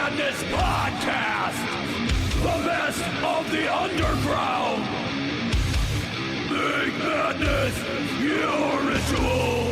Madness Podcast! The best of the underground! Make madness your ritual!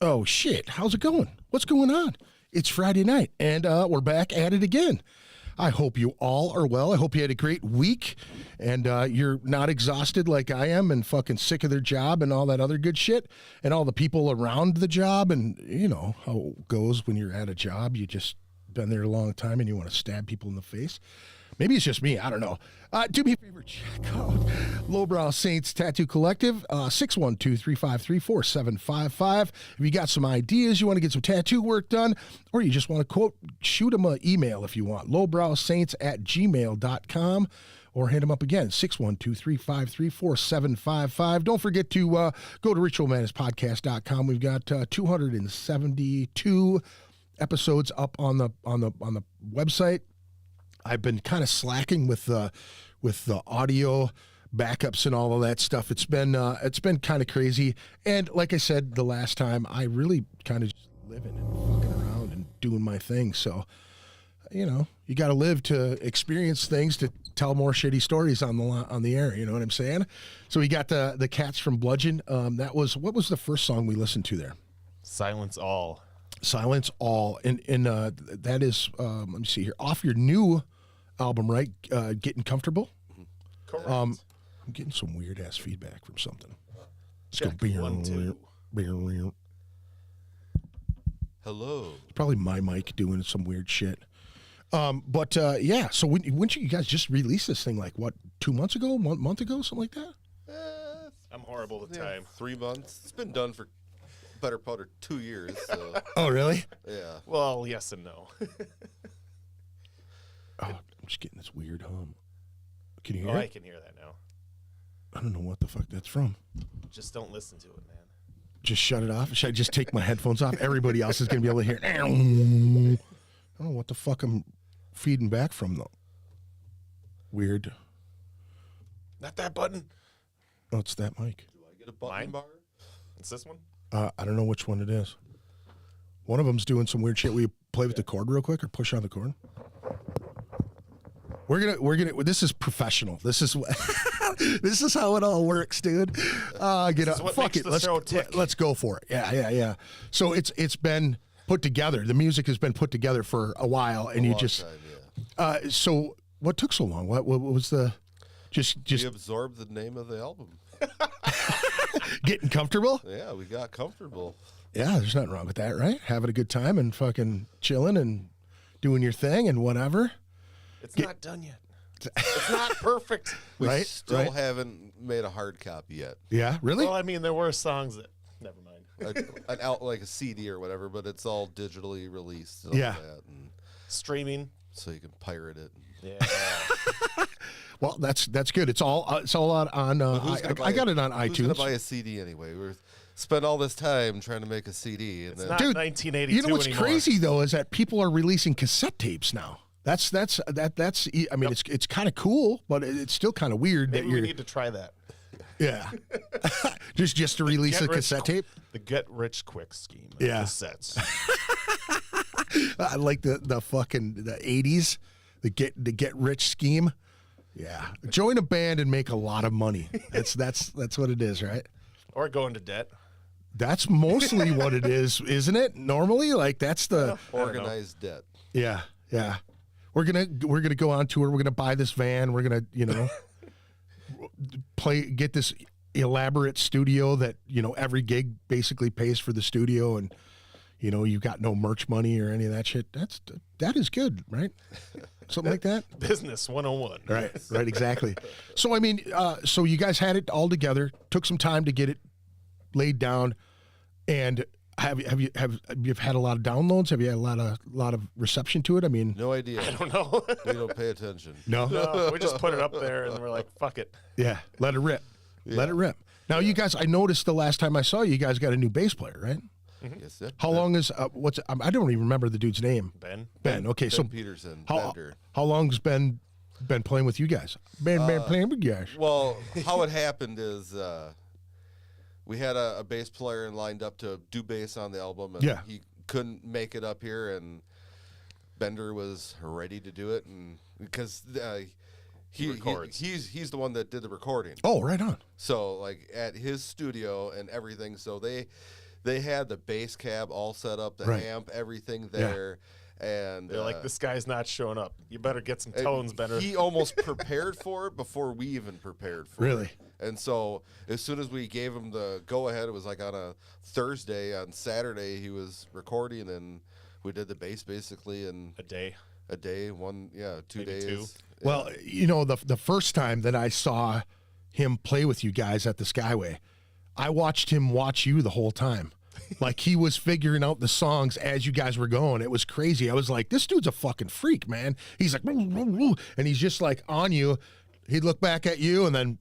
Oh, shit. How's it going? What's going on? It's Friday night, and we're back at it again. I hope you all are well. I hope you had a great week, and you're not exhausted like I am and fucking sick of their job and all that other good shit, and all the people around the job, and you know how it goes when you're at a job. You just been there a long time, and you want to stab people in the face. Maybe it's just me. I don't know. Do me a favor. Check out Lowbrow Saints Tattoo Collective, 612-353-4755. If you got some ideas, you want to get some tattoo work done, or you just want to quote, shoot them an email if you want. lowbrowsaints@gmail.com, or hit them up again, 612-353-4755. Don't forget to go to ritualmadnesspodcast.com. We've got 272 episodes up on the website. I've been kind of slacking with the audio backups and all of that stuff. It's been kind of crazy. And like I said the last time, I really kind of just living and fucking around and doing my thing. So, you know, you got to live to experience things, to tell more shitty stories on the air. You know what I'm saying? So we got the Cats from Bloodgeon. What was the first song we listened to there? Silence All. And that is let me see here, off your new album, right? Getting Comfortable. Correct. I'm getting some weird ass feedback from something. Check, go 1, 2. Hello. It's probably my mic doing some weird shit. But yeah. So when you guys just released this thing, like what, 2 months ago, 1 month ago, something like that? I'm horrible with time. 3 months. It's been done for better part of 2 years. So. Oh really? Yeah. Well, yes and no. Oh, I'm just getting this weird hum. Can you hear I it? can hear that now. I don't know what the fuck that's from. Just don't listen to it, man. Just shut it off? Should I just take my headphones off? Everybody else is going to be able to hear it. I don't know what the fuck I'm feeding back from, though. Weird. Not that button. Oh, it's that mic. Do I get a button Mine? bar? It's this one? I don't know which one it is. One of them's doing some weird shit. Will you play with the cord real quick or push on the cord? We're gonna. This is professional. This is this is how it all works, dude. Fuck it. Let's go for it. Yeah. So it's been put together. The music has been put together for a while, and you just. Time, yeah. So what took so long? What was the? Just We absorbed the name of the album. Getting comfortable. Yeah, we got comfortable. Yeah, there's nothing wrong with that, right? Having a good time and fucking chilling and doing your thing and whatever. It's not done yet. It's not perfect. We Right, still right. haven't made a hard copy yet. Yeah, really? Well, I mean, there were songs that... Never mind. An out like a CD or whatever, but it's all digitally released. And Yeah. all that, and Streaming. so you can pirate it. Yeah. Well, that's good. It's all out on. I got it on Who's gonna iTunes. buy a CD anyway? We're spend all this time trying to make a CD, and It's then not Dude, 1982 you know what's anymore. crazy though is that people are releasing cassette tapes now. That's. I mean, it's kind of cool, but it's still kind of weird Maybe that we you're. need to try that. Yeah. just to release a cassette tape. The get rich quick scheme. Of Yeah. Cassettes. I like the fucking the 80s, the get rich scheme. Yeah. Join a band and make a lot of money. That's what it is, right? Or go into debt. That's mostly what it is, isn't it? Normally, like that's the organized debt. yeah. We're gonna go on tour. We're gonna buy this van. We're gonna get this elaborate studio that every gig basically pays for the studio, and you got no merch money or any of that shit. That is good, right? Something like that. Business 101. Right, exactly. So I mean, so you guys had it all together. Took some time to get it laid down, and have you had a lot of downloads? Have you had a lot of reception to it? I mean, No idea. I don't know. We don't pay attention. no. No, we just put it up there and we're like, fuck it. Yeah, let it rip. Let it rip. Now, you guys, I noticed the last time I saw you guys got a new bass player, right? Yes, sir. How long is I don't even remember the dude's name. Ben. Okay, so Ben Peterson, how Bender. long's Ben been playing with you guys? Ben playing with you guys. Well, how it happened is we had a bass player lined up to do bass on the album, and Yeah. he couldn't make it up here, and Bender was ready to do it, and because he's the one that did the recording. Oh, right on. So like at his studio and everything, so they had the bass cab all set up, the Right. amp, everything there. And They're like, this guy's not showing up. You better get some tones better. He almost prepared for it before we even prepared for it. Really? And so as soon as we gave him the go-ahead, it was like on a Thursday. On Saturday, he was recording, and we did the bass basically in a day. 2 Maybe days. 2. Yeah. Well, you know, the first time that I saw him play with you guys at the Skyway, I watched him watch you the whole time. Like he was figuring out the songs as you guys were going. It was crazy. I was like, this dude's a fucking freak, man. He's like, and he's just like on you. He'd look back at you and then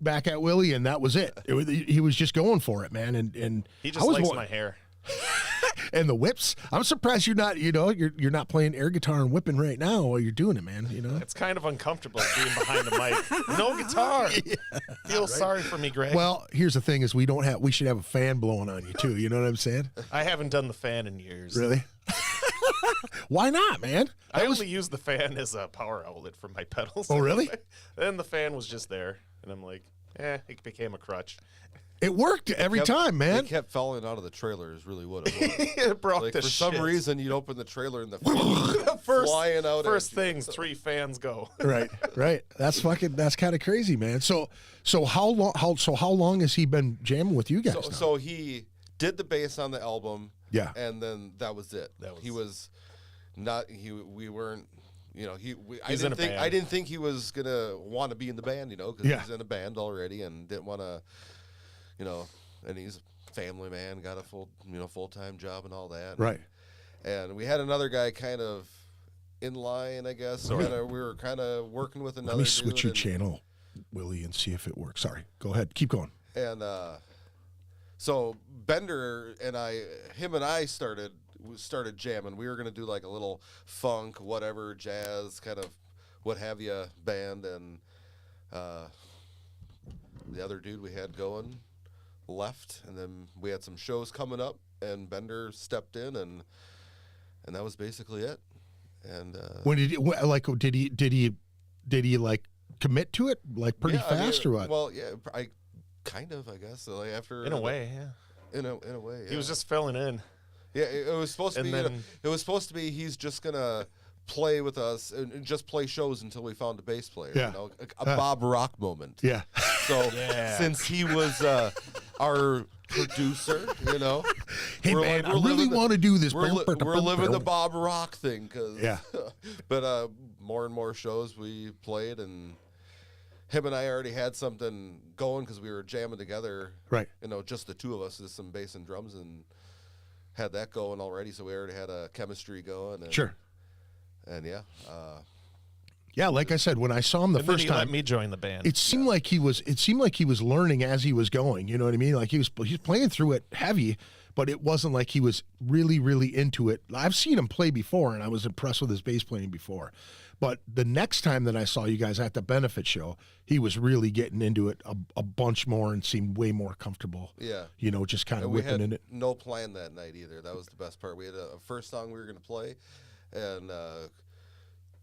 back at Willie, and that was it. He was just going for it, man. And He just likes my hair. and the whips. I'm surprised you're not, you're not playing air guitar and whipping right now while you're doing it, man. You know, It's kind of uncomfortable being behind the mic. No guitar. Feel sorry for me, Greg. well, here's the thing: is we should have a fan blowing on you too. You know what I'm saying? I haven't done the fan in years. Really? Why not, man? I only use the fan as a power outlet for my pedals. Oh, really? Then the fan was just there, and I'm like, it became a crutch. It worked every time, man. It kept falling out of the trailer is really what it was. It broke Like the for shit. some reason, you'd open the trailer and the fan flying out. First at you. things, 3 fans go. Right. That's kind of crazy, man. So how long has he been jamming with you guys? now? So he did the bass on the album. Yeah. And then that was it. He was not. We weren't. You know, I in a band. didn't think he was gonna want to be in the band. You know, because he's in a band already and didn't want to. You know, and he's a family man, got a full-time job and all that. Right. And we had another guy kind of in line, I guess. We were kind of working with another. Let me switch dude your and- channel, Willie, and see if it works. Sorry. Go ahead. Keep going. And so Bender and him and I started jamming. We were gonna do like a little funk, whatever, jazz, kind of what have you band, and the other dude we had going left, and then we had some shows coming up, and Bender stepped in, and that was basically it. And When did he like commit to it like pretty fast or what? Well, yeah, I guess. So like after In a way, yeah. in a way, He was just filling in. Yeah, it was supposed to And be. then- It was supposed to be. He's just gonna play with us and just play shows until we found a bass player. Yeah. You know, a Bob Rock moment. Yeah. So Yeah. since he was our producer, you know, Hey, we're man, like, I we're really living want to do this. we're living the Bob Rock thing, cause Yeah. But more and more shows we played, and him and I already had something going because we were jamming together. Right. You know, just the two of us, just some bass and drums, and had that going already. So we already had a chemistry going. And, Sure. And yeah. Yeah, like I said, when I saw him the And then first he time, let me join the band. it seemed like he was learning as he was going. You know what I mean? Like he was playing through it heavy, but it wasn't like he was really, really into it. I've seen him play before, and I was impressed with his bass playing before. But the next time that I saw you guys at the benefit show, he was really getting into it a bunch more and seemed way more comfortable. Yeah. You know, just kind of And we whipping had in it. no plan that night either. That was the best part. We had a first song we were going to play, and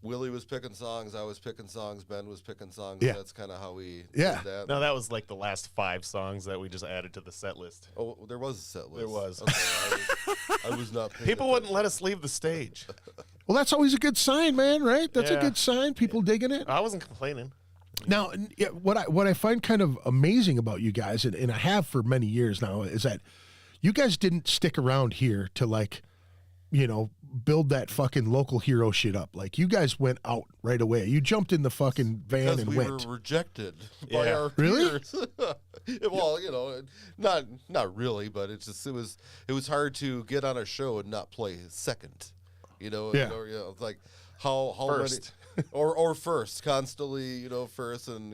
Willie was picking songs, I was picking songs, Ben was picking songs. Yeah. That's kind of how we Yeah. did that. No, that was like the last 5 songs that we just added to the set list. Oh, there was a set list. There was. Okay, I was not paying People attention. wouldn't let us leave the stage. Well, that's always a good sign, man, right? That's a Yeah. good sign. People digging it. I wasn't complaining. Now, what I find kind of amazing about you guys, and I have for many years now, is that you guys didn't stick around here to like, build that fucking local hero shit up. Like you guys went out right away. You jumped in the fucking van Because and we went. were rejected by Yeah. our Really? peers. Well, not really, but it was hard to get on a show and not play second. Yeah. It's like how First. many or first constantly, first, and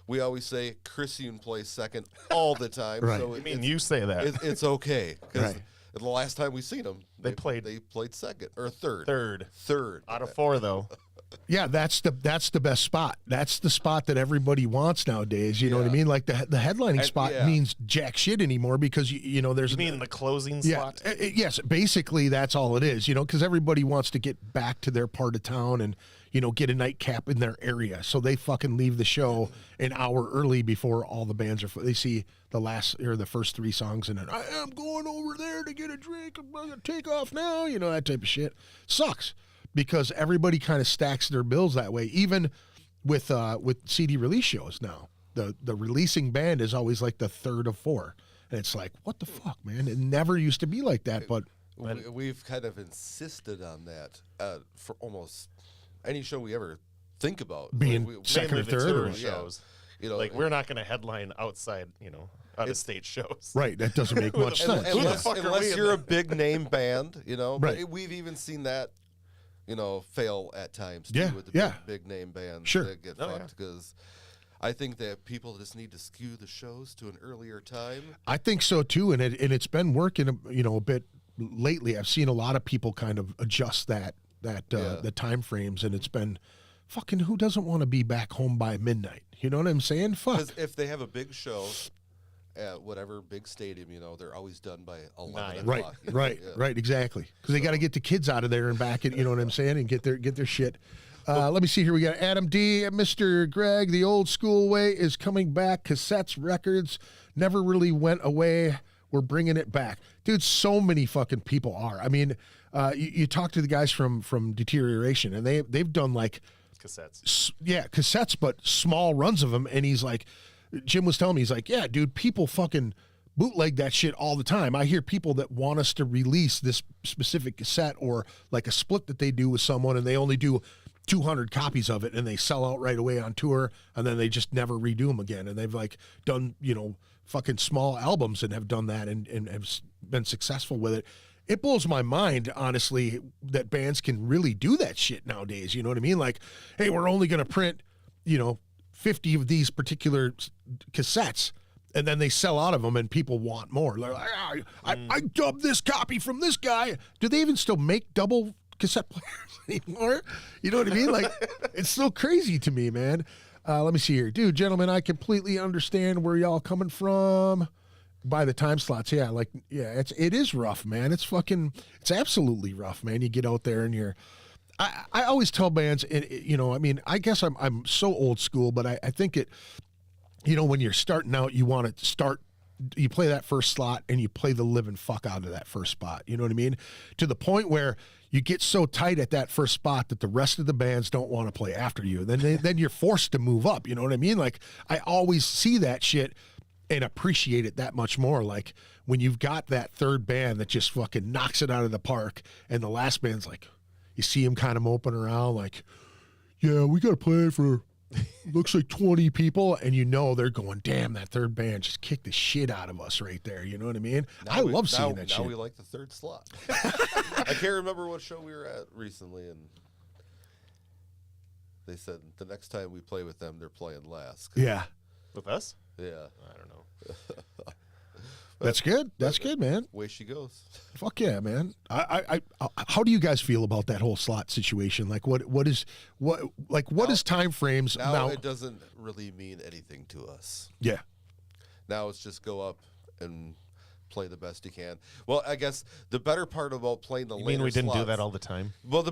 we always say Christian plays second all the time. Right. So I mean, you say that. it's okay because Right. the last time we seen them, They played- second or third. Third. Third. Out of 4, though. Yeah, that's the best spot. That's the spot that everybody wants nowadays. You know what I mean? Like the headlining spot means jack shit anymore because you know there's. You mean the closing yeah, slot? Yes, basically that's all it is. You know, because everybody wants to get back to their part of town and get a nightcap in their area, so they fucking leave the show an hour early before all the bands are. They see the last or the first 3 songs and then I am going over there to get a drink. I'm gonna take off now. You know, that type of shit sucks. Because everybody kind of stacks their bills that way. Even with CD release shows now, the releasing band is always like the third of 4, and it's like, what the fuck, man? It never used to be like that, but we've kind of insisted on that for almost any show we ever think about being second or third tour shows. You know, like we're not going to headline outside, out of state shows. Right, that doesn't make much sense. Unless you're a big name band, Right. But we've even seen that. Fail at times too with the big name bands that get fucked because I think that people just need to skew the shows to an earlier time. I think so too, and it's been working a bit lately. I've seen a lot of people kind of adjust the time frames, and it's been fucking. Who doesn't want to be back home by midnight? You know what I'm saying? Fuck. Because if they have a big show at whatever big stadium, they're always done by 11 Right, o'clock. right, exactly. Because they got to get the kids out of there and back, you know what I'm saying, and get their shit. Let me see here. We got Adam D, Mr. Greg. The old school way is coming back. Cassettes, records, never really went away. We're bringing it back, dude. So many fucking people are. I mean, you talk to the guys from Deterioration, and they've done like cassettes. Cassettes, but small runs of them. And he's like. Jim was telling me, he's like, yeah, dude, people fucking bootleg that shit all the time. I hear people that want us to release this specific cassette or like a split that they do with someone and they only do 200 copies of it and they sell out right away on tour and then they just never redo them again. And they've like done, fucking small albums and have done that and have been successful with it. It blows my mind, honestly, that bands can really do that shit nowadays. You know what I mean? Like, hey, we're only going to print, 50 of these particular cassettes, and then they sell out of them, and people want more. They're like, I dubbed this copy from this guy. Do they even still make double cassette players anymore? You know what I mean? Like, it's so crazy to me, man. Let me see here. Dude, gentlemen, I completely understand where y'all coming from. By the time slots, it is rough, man. It's absolutely rough, man. You get out there and you're... I always tell bands, I guess I'm so old school, but I think it, when you're starting out, you want to you play that first slot and you play the living fuck out of that first spot. You know what I mean? To the point where you get so tight at that first spot that the rest of the bands don't want to play after you. Then you're forced to move up. You know what I mean? Like I always see that shit and appreciate it that much more. Like when you've got that third band that just fucking knocks it out of the park and the last band's like, you see him kind of moping around like, yeah, we got to play for, looks like 20 people. And they're going, damn, that third band just kicked the shit out of us right there. You know what I mean? I love seeing that shit. Now we like the third slot. I can't remember what show we were at recently. And they said the next time we play with them, they're playing last. Yeah. With us? Yeah. I don't know. That's good. That's good, man. Way she goes. Fuck yeah, man. I how do you guys feel about that whole slot situation? Like what is time frames now? It doesn't really mean anything to us. Yeah. Now it's just go up and play the best you can. Well, I guess the better part about playing the You later mean we didn't do slots- that all the time? Well,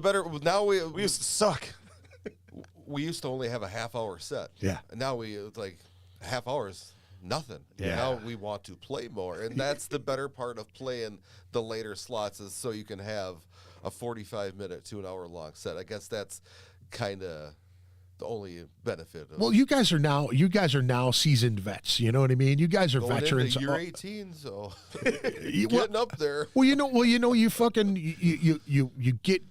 now we used to suck. we used to only have a half-hour set. Yeah. And now it's like half hours. Nothing. Yeah. Now we want to play more, and that's the better part of playing the later slots is so you can have a 45-minute to an hour-long set. I guess that's kind of the only benefit. Well, you guys are now seasoned vets. You know what I mean? You guys are going veterans. You're 18, so You- getting up there. you fucking you get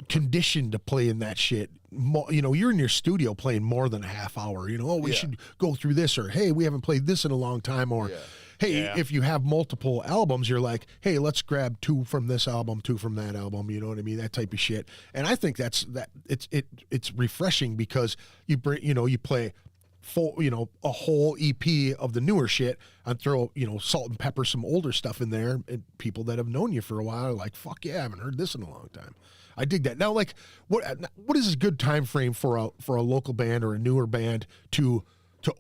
conditioned to playing that shit. You're in your studio playing more than a half hour. We should go through this, or hey, we haven't played this in a long time, or hey, if you have multiple albums, you're like, hey, let's grab 2 from this album, 2 from that album. You know what I mean? That type of shit. And I think it's refreshing because you play full, a whole EP of the newer shit and throw, salt and pepper some older stuff in there, and people that have known you for a while are like, fuck yeah, I haven't heard this in a long time. I dig that. Now, like, what is a good time frame for a local band or a newer band to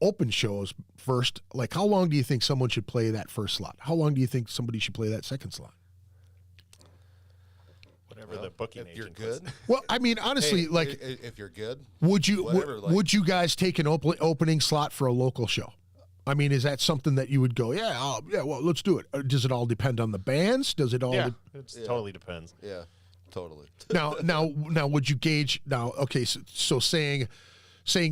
open shows first? Like, how long do you think someone should play that first slot? How long do you think somebody should play that second slot? Whatever the booking if you're agent good. was. Well, I mean, honestly, Hey, like, if you're good, would you whatever, like- would you guys take an opening slot for a local show? I mean, is that something that you would go, well, let's do it? Or does it all depend on the bands? Does it all? Yeah, it totally depends. yeah, totally. Now, would you gauge now? Okay, so saying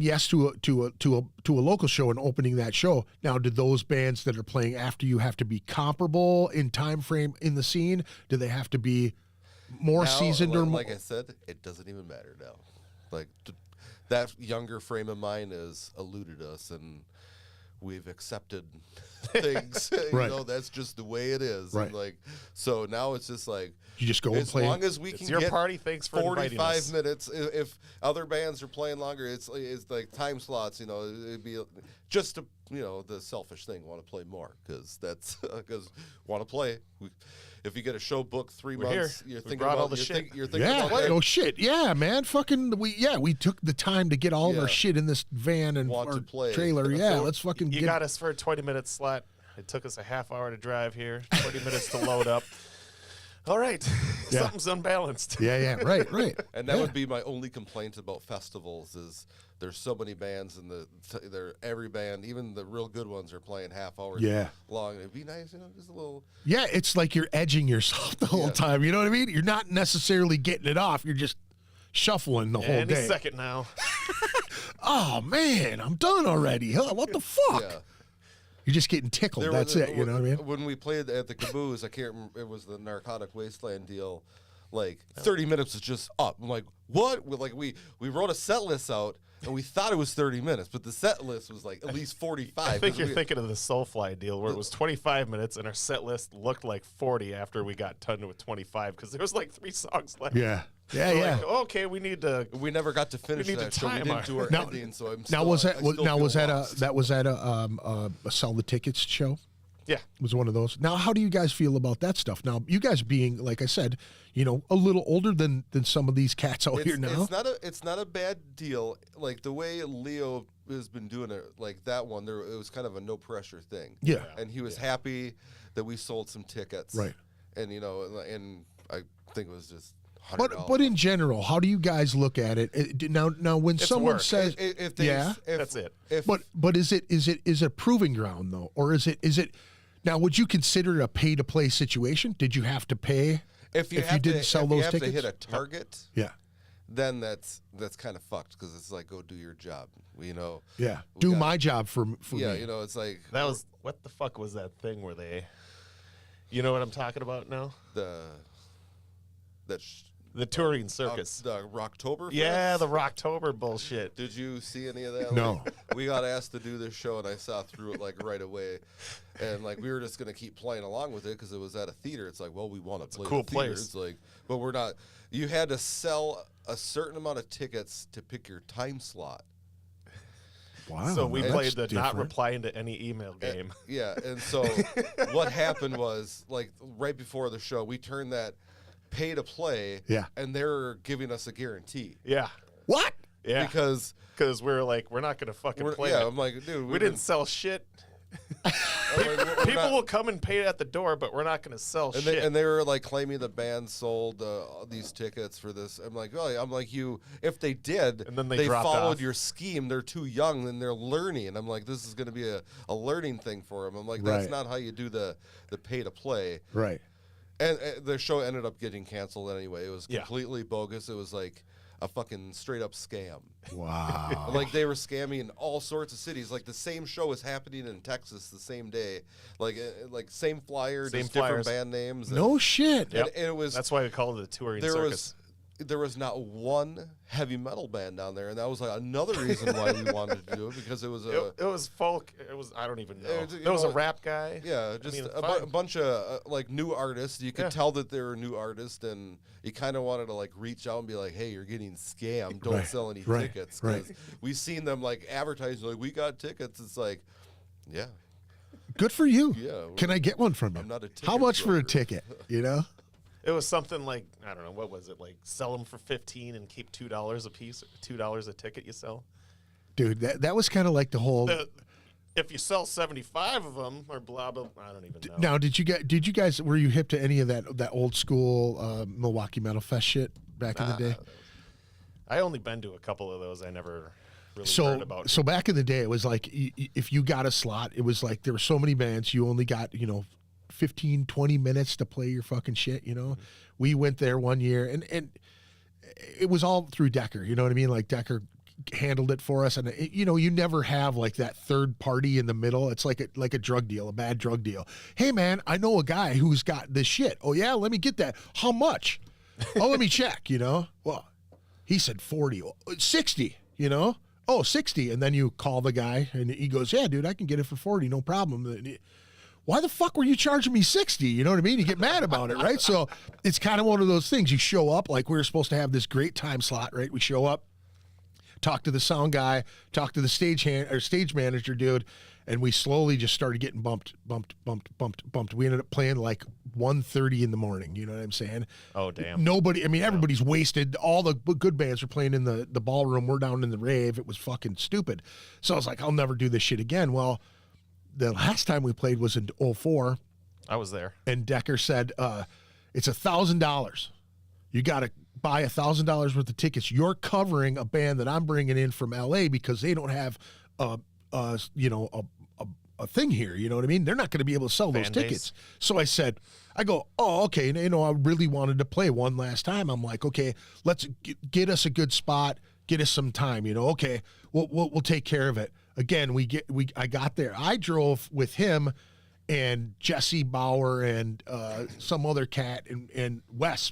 yes to a local show and opening that show. Now, do those bands that are playing after you have to be comparable in time frame in the scene? Do they have to be more Now, seasoned or like I said, it doesn't even matter now. Like that younger frame of mind has eluded us, and we've accepted things. Right. That's just the way it is. Right. And like, so now it's just like you just go and as play? long as we It's can your get party. Thanks for inviting 45 us. minutes. If other bands are playing longer, it's like time slots. It'd be just to, the selfish thing. Want to play more because that's because want to play. If you get a show booked 3 We're months, here. you're We thinking brought about all the shit. You're thinking Yeah. about Oh shit. Yeah, man. Fucking. We took the time to get all of our Yeah. shit in this van and Want to our play. trailer. Yeah. So let's fucking. You get, got us for a 20-minute slot. It took us a half hour to drive here, 20 minutes to load up. All right, Yeah. something's unbalanced. Yeah. Right. And that Yeah. would be my only complaint about festivals is there's so many bands and every band, even the real good ones, are playing half hours Yeah. long. It'd be nice, just a little. Yeah, it's like you're edging yourself the whole Yeah. time. You know what I mean? You're not necessarily getting it off. You're just shuffling the whole Any day. second now. Oh man, I'm done already. Huh? What the fuck? Yeah. You're just getting tickled. That's it. You know what I mean? When we played at the Caboose, I can't remember, it was the Narcotic Wasteland deal. Like 30 minutes was just up. I'm like, what? We wrote a set list out and we thought it was 30 minutes, but the set list was like at least 45. I think 'cause you're we- thinking of the Soulfly deal where it was 25 minutes and our set list looked like 40 after we got done with 25 because there was like 3 songs left. Yeah. Yeah. We're Yeah. like, okay, we need to. We never got to finish need to that show. We time didn't our- do our Now- ending, so I'm Now still, was I that still now feel was that lost. a sell the tickets show? Yeah. Was one of those. Now, how do you guys feel about that stuff? Now, you guys being, like I said, a little older than some of these cats out here now. It's not a bad deal. Like the way Leo has been doing it, like that one, it was kind of a no pressure thing. Yeah. And he was happy that we sold some tickets. Right. And and I think it was just $100. But in general, how do you guys look at it? Now when It's someone work. says, if they, yeah, if, That's it. If, but is it a proving ground though, or is it? Now, would you consider it a pay to play situation? Did you have to pay if you didn't sell those you have tickets? to hit a target, Yeah, then that's kind of fucked because it's like go do your job. yeah. We Do got- my job for Yeah, me. it's like That was. What the fuck was that thing where they. You know what I'm talking about now? the The touring circus. the Rocktober. Yeah, the Rocktober bullshit. Did you see any of that? No. We got asked to do this show, and I saw through it like right away, and like we were just gonna keep playing along with it because it was at a theater. It's like, well, we want to play a cool the theater. place. It's like, but we're not. You had to sell a certain amount of tickets to pick your time slot. Wow. So we that's played the not different. replying to any email game. Yeah, and so what happened was like right before the show, we turned that pay to play. Yeah. and they're giving us a guarantee Yeah. What? Yeah. because Because we're like, we're not going to fucking play yeah, it. I'm like, dude, We didn't sell shit. People will come and pay at the door, but we're not going to sell And shit. they were like claiming the band sold these tickets for this. I'm like, oh, if they did, And then they dropped followed off. your scheme. They're too young and they're learning. And I'm like, this is going to be a learning thing for them. I'm like, that's Right. not how you do the pay to play. Right. And the show ended up getting canceled anyway. It was Yeah. completely bogus. It was like a fucking straight up scam. Wow. Like they were scamming all sorts of cities. Like the same show was happening in Texas the same day. Like same flyer, Same just flyers. different band names. No shit. Yep. And it was That's why we call it the touring there circus. was there was not one heavy metal band down there, and that was like another reason why we wanted to do it, because it was It was folk. It was, I don't even know. It was, There was a know, rap guy. Yeah, just I mean, a bunch of like new artists. You could Yeah. tell that they were new artists, and you kind of wanted to like reach out and be like, "Hey, you're getting scammed. Don't Right, sell any right, tickets." right. Because we've seen them like advertising, like, "We got tickets." It's like, yeah, Good for you. Yeah, Can I get one from you? I'm not a How ticket much for a broker. ticket? You know? It was something like, I don't know, what was it? Like sell them for $15 and keep $2 a piece, $2 a ticket you sell. Dude, that was kind of like the whole. If you sell 75 of them or blah, blah, I don't even know. Now, did you guys, were you hip to any of that old school Milwaukee Metal Fest shit back in the day? I only been to a couple of those. I never really heard So, about. so back in the day, it was like if you got a slot, it was like there were so many bands, you only got 15, 20 minutes to play your fucking shit. We went there one year, and it was all through Decker. You know what I mean? Like Decker handled it for us, and you never have like that third party in the middle. It's like a drug deal, a bad drug deal. Hey man, I know a guy who's got this shit. Oh yeah, let me get that. How much? Oh, let me check. Well, he said 40, 60. Oh, 60. And then you call the guy, and he goes, yeah, dude, I can get it for 40, no problem. Why the fuck were you charging me 60? You know what I mean? You get mad about it, right? So it's kind of one of those things. You show up, like we were supposed to have this great time slot, right? We show up, talk to the sound guy, talk to the stage manager dude, and we slowly just started getting bumped. We ended up playing like 1:30 in the morning. You know what I'm saying? Oh, damn. Nobody, everybody's wasted. All the good bands are playing in the ballroom. We're down in the rave. It was fucking stupid. So I was like, I'll never do this shit again. Well, the last time we played was in 2004. I was there. And Decker said, it's $1,000. You got to buy $1,000 worth of tickets. You're covering a band that I'm bringing in from LA because they don't have a thing here. You know what I mean? They're not going to be able to sell those Fan base. tickets. So I said, oh, okay. I really wanted to play one last time. I'm like, okay, let's get us a good spot. Get us some time. Okay, we'll take care of it. Again, I got there. I drove with him and Jesse Bauer and some other cat and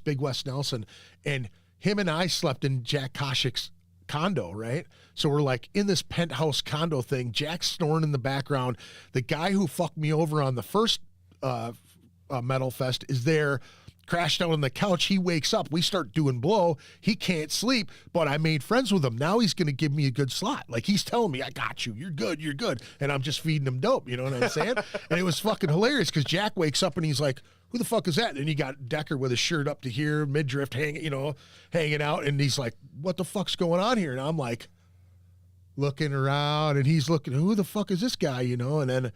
Big Wes Nelson, and him and I slept in Jack Koshik's condo, right? So we're like in this penthouse condo thing. Jack's snoring in the background. The guy who fucked me over on the first Metal Fest is there, crashed out on the couch. He wakes up. We start doing blow. He can't sleep, but I made friends with him. Now he's going to give me a good slot. Like he's telling me, I got you. You're good. You're good. And I'm just feeding him dope. You know what I'm saying? And it was fucking hilarious because Jack wakes up and he's like, who the fuck is that? And you got Decker with his shirt up to here, midriff hanging out. And he's like, what the fuck's going on here? And I'm like looking around and he's looking, who the fuck is this guy? And then,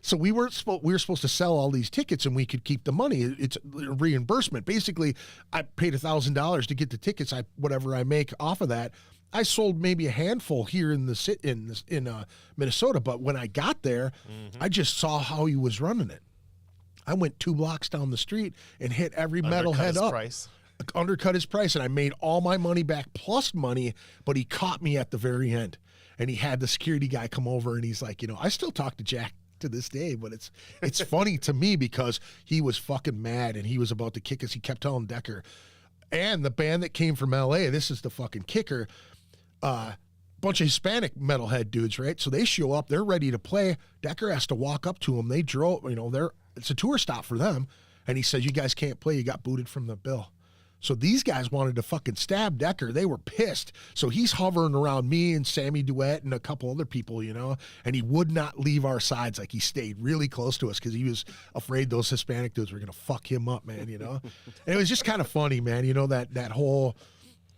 so we were supposed to sell all these tickets and we could keep the money. It's reimbursement. Basically, I paid $1,000 to get the tickets. Whatever I make off of that, I sold maybe a handful here in Minnesota. But when I got there, I just saw how he was running it. I went 2 blocks down the street and hit every metalhead up. Undercut his price, and I made all my money back plus money. But he caught me at the very end, and he had the security guy come over, and he's like, I still talk to Jack to this day, but it's funny to me because he was fucking mad and he was about to kick us. He kept telling Decker and the band that came from LA, this is the fucking kicker, bunch of Hispanic metalhead dudes, right? So they show up, they're ready to play. Decker has to walk up to them. They drove, it's a tour stop for them. And he says, you guys can't play. You got booted from the bill. So these guys wanted to fucking stab Decker. They were pissed. So he's hovering around me and Sammy Duet and a couple other people, and he would not leave our sides. Like he stayed really close to us because he was afraid those Hispanic dudes were going to fuck him up, man, And it was just kind of funny, man, that whole,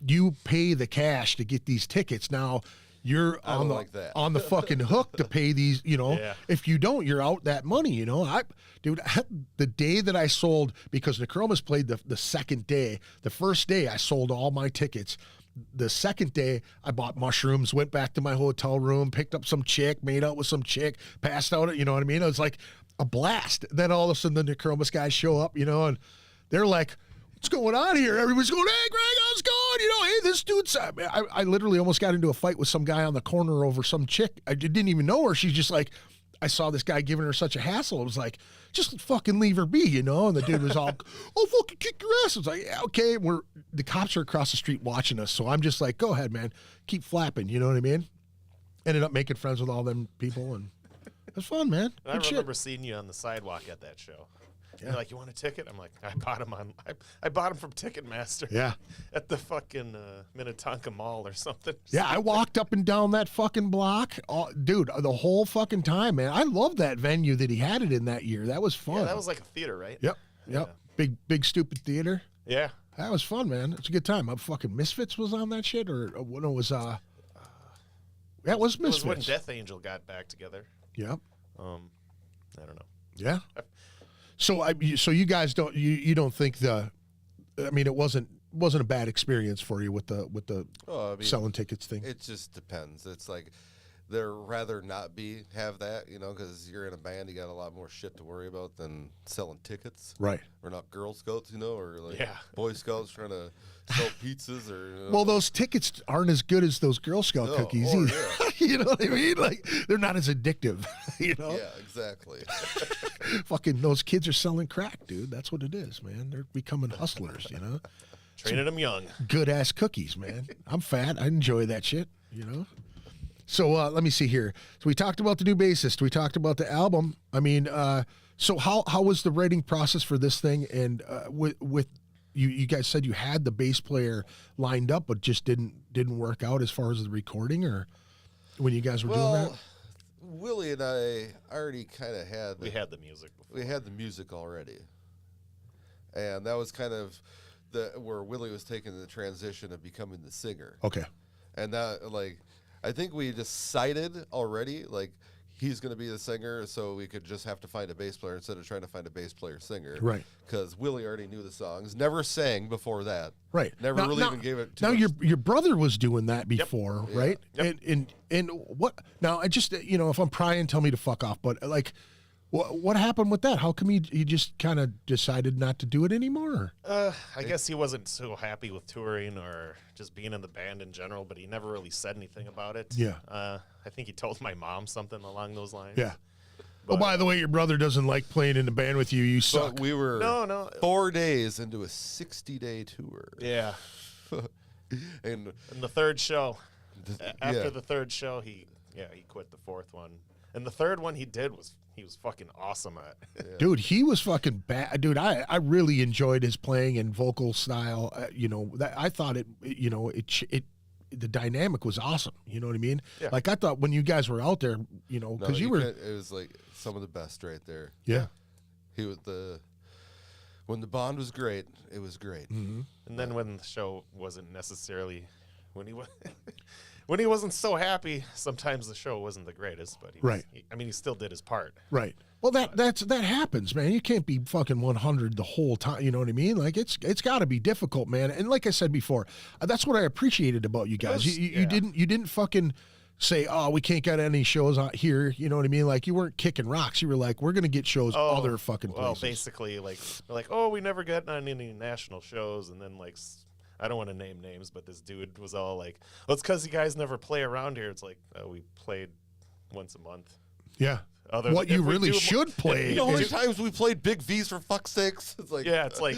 you pay the cash to get these tickets. Now you're on the fucking hook to pay these, Yeah. If you don't, you're out that money, the day that I sold, because Necromas played the second day, the first day I sold all my tickets. The second day I bought mushrooms, went back to my hotel room, picked up some chick, made out with some chick, passed out, you know what I mean? It was like a blast. Then all of a sudden the Necromas guys show up, and they're like, what's going on here? Everybody's going, hey, Greg, how's it going? Hey, this dude's... I literally almost got into a fight with some guy on the corner over some chick. I didn't even know her. She's just like, I saw this guy giving her such a hassle. It was like, just fucking leave her be, you know? And the dude was all, oh, fucking kick your ass. I was like, yeah, okay. The cops are across the street watching us. So I'm just like, go ahead, man. Keep flapping. You know what I mean? Ended up making friends with all them people. And it was fun, man. I remember seeing you on the sidewalk at that show. Yeah. You're like, you want a ticket? I'm like, I bought him from Ticketmaster. Yeah. At the fucking Minnetonka Mall or something. Yeah, I walked up and down that fucking block. Dude, the whole fucking time, man. I love that venue that he had it in that year. That was fun. Yeah, that was like a theater, right? Yep. Yeah. Big stupid theater. Yeah. That was fun, man. It's a good time. Fucking Misfits was on that shit, or when it was yeah, it was Misfits. It was when Death Angel got back together. Yep. I don't know. Yeah. So you guys don't you don't think it wasn't a bad experience for you with the selling tickets thing? It just depends. It's like they'd rather not have that, you know, because you're in a band, you got a lot more shit to worry about than selling tickets. Right. We're not Girl Scouts, you know, or like Boy Scouts trying to sell pizzas or. You know. Well, those tickets aren't as good as those Girl Scout cookies either. Yeah. You know what I mean? Like they're not as addictive. You know? Yeah, exactly. Fucking those kids are selling crack, dude. That's what it is, man. They're becoming hustlers, you know. Training them young. Good ass cookies, man. I'm fat. I enjoy that shit, you know. So let me see here. So we talked about the new bassist. We talked about the album. I mean, so how was the writing process for this thing? And with you guys said you had the bass player lined up, but just didn't work out as far as the recording, or when you guys were doing that. Willie and I already kind of had. We had the music before. We had the music already, and that was kind of where Willie was taking the transition of becoming the singer. Okay. And that I think we decided already, like, he's going to be the singer, so we could just have to find a bass player instead of trying to find a bass player singer. Right. Because Willie already knew the songs. Never sang before that. Right. Never even gave it Now, your brother was doing that before, right? Yep. And what? Now, I just, you know, if I'm prying, tell me to fuck off. But, like, what happened with that? How come he just kind of decided not to do it anymore? I guess he wasn't so happy with touring or just being in the band in general, but he never really said anything about it. Yeah. I think he told my mom something along those lines. Yeah. But, oh, by the way, your brother doesn't like playing in the band with you. You suck. But we were no 4 days into a 60-day tour. Yeah. and the third show, after the third show, he quit the fourth one. And the third one he was fucking awesome at. Yeah. Dude, he was fucking bad. Dude, I really enjoyed his playing and vocal style. You know, I thought the dynamic was awesome. You know what I mean? Yeah. Like I thought when you guys were out there, you know, because it was like some of the best right there. Yeah. He was when the bond was great, it was great. Mm-hmm. And then when the show wasn't necessarily when he wasn't so happy, sometimes the show wasn't the greatest, but he still did his part. Right. Well, that happens, man. You can't be fucking 100 the whole time. You know what I mean? Like it's got to be difficult, man. And like I said before, that's what I appreciated about you guys. You didn't fucking say, oh, we can't get any shows out here. You know what I mean? Like you weren't kicking rocks. You were like, we're gonna get shows other fucking places. Well, basically, like we're like, oh, we never got on any national shows, and then like. I don't want to name names, but this dude was all like, well, it's because you guys never play around here. It's like, we played once a month. Yeah. What you really should play. You know how many times we played Big V's for fuck's sakes? It's like, yeah, it's like,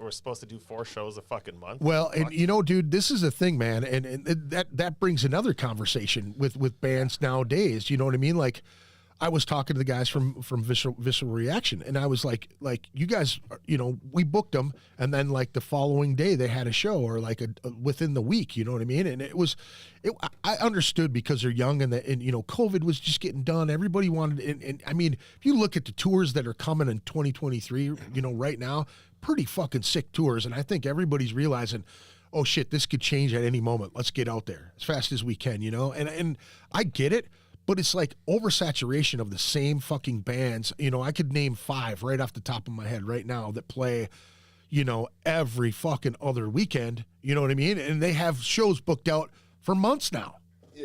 we're supposed to do 4 shows a fucking month? Well, and you know, dude, this is the thing, man. And that brings another conversation with bands nowadays. You know what I mean? Like, I was talking to the guys from Visceral Reaction, and I was like, you guys, you know, we booked them, and then like the following day they had a show, or like within the week, you know what I mean? And I understood because they're young, and you know, COVID was just getting done. Everybody wanted, and I mean, if you look at the tours that are coming in 2023, you know, right now, pretty fucking sick tours, and I think everybody's realizing, oh shit, this could change at any moment. Let's get out there as fast as we can, you know, and I get it. But it's like oversaturation of the same fucking bands. You know, I could name 5 right off the top of my head right now that play, you know, every fucking other weekend. You know what I mean? And they have shows booked out for months now.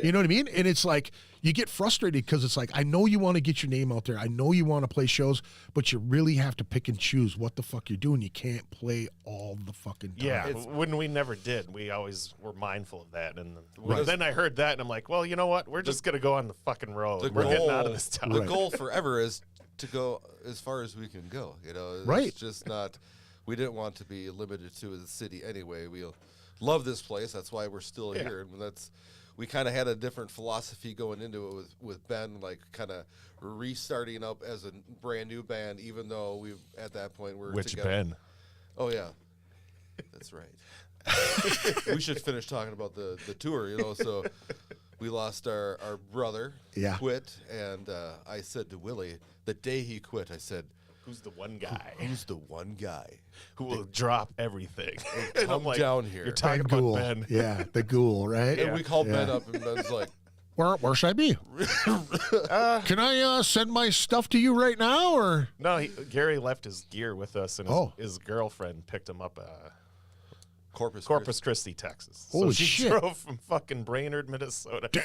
You know what I mean? And it's like you get frustrated because it's like, I know you want to get your name out there. I know you want to play shows, but you really have to pick and choose what the fuck you're doing. You can't play all the fucking time. Yeah, when we never did, we always were mindful of that. And Right. then I heard that, and I'm like, well, you know what? We're just going to go on the fucking road. We're getting out of this town. The goal forever is to go as far as we can go. You know, it's Right. just not. We didn't want to be limited to the city anyway. We love this place. That's why we're still here. And we kind of had a different philosophy going into it with Ben, like kind of restarting up as a brand new band, even though we at that point we're Which together. Ben? Oh yeah, that's right. We should finish talking about the tour, you know. So we lost our brother, Yeah. quit, and I said to Willie the day he quit, I said, Who's the one guy "Who's the one guy who will drop everything? And come I'm like, down here?" You're talking Ben about Ghoul. Ben. Yeah, the ghoul, right? And we called Ben Yeah. up, and Ben's like, Where should I be? Can I send my stuff to you right now, or? No, Gary left his gear with us, and Oh. his girlfriend picked him up Corpus Christi, Texas. Holy so she shit. drove from fucking Brainerd, Minnesota to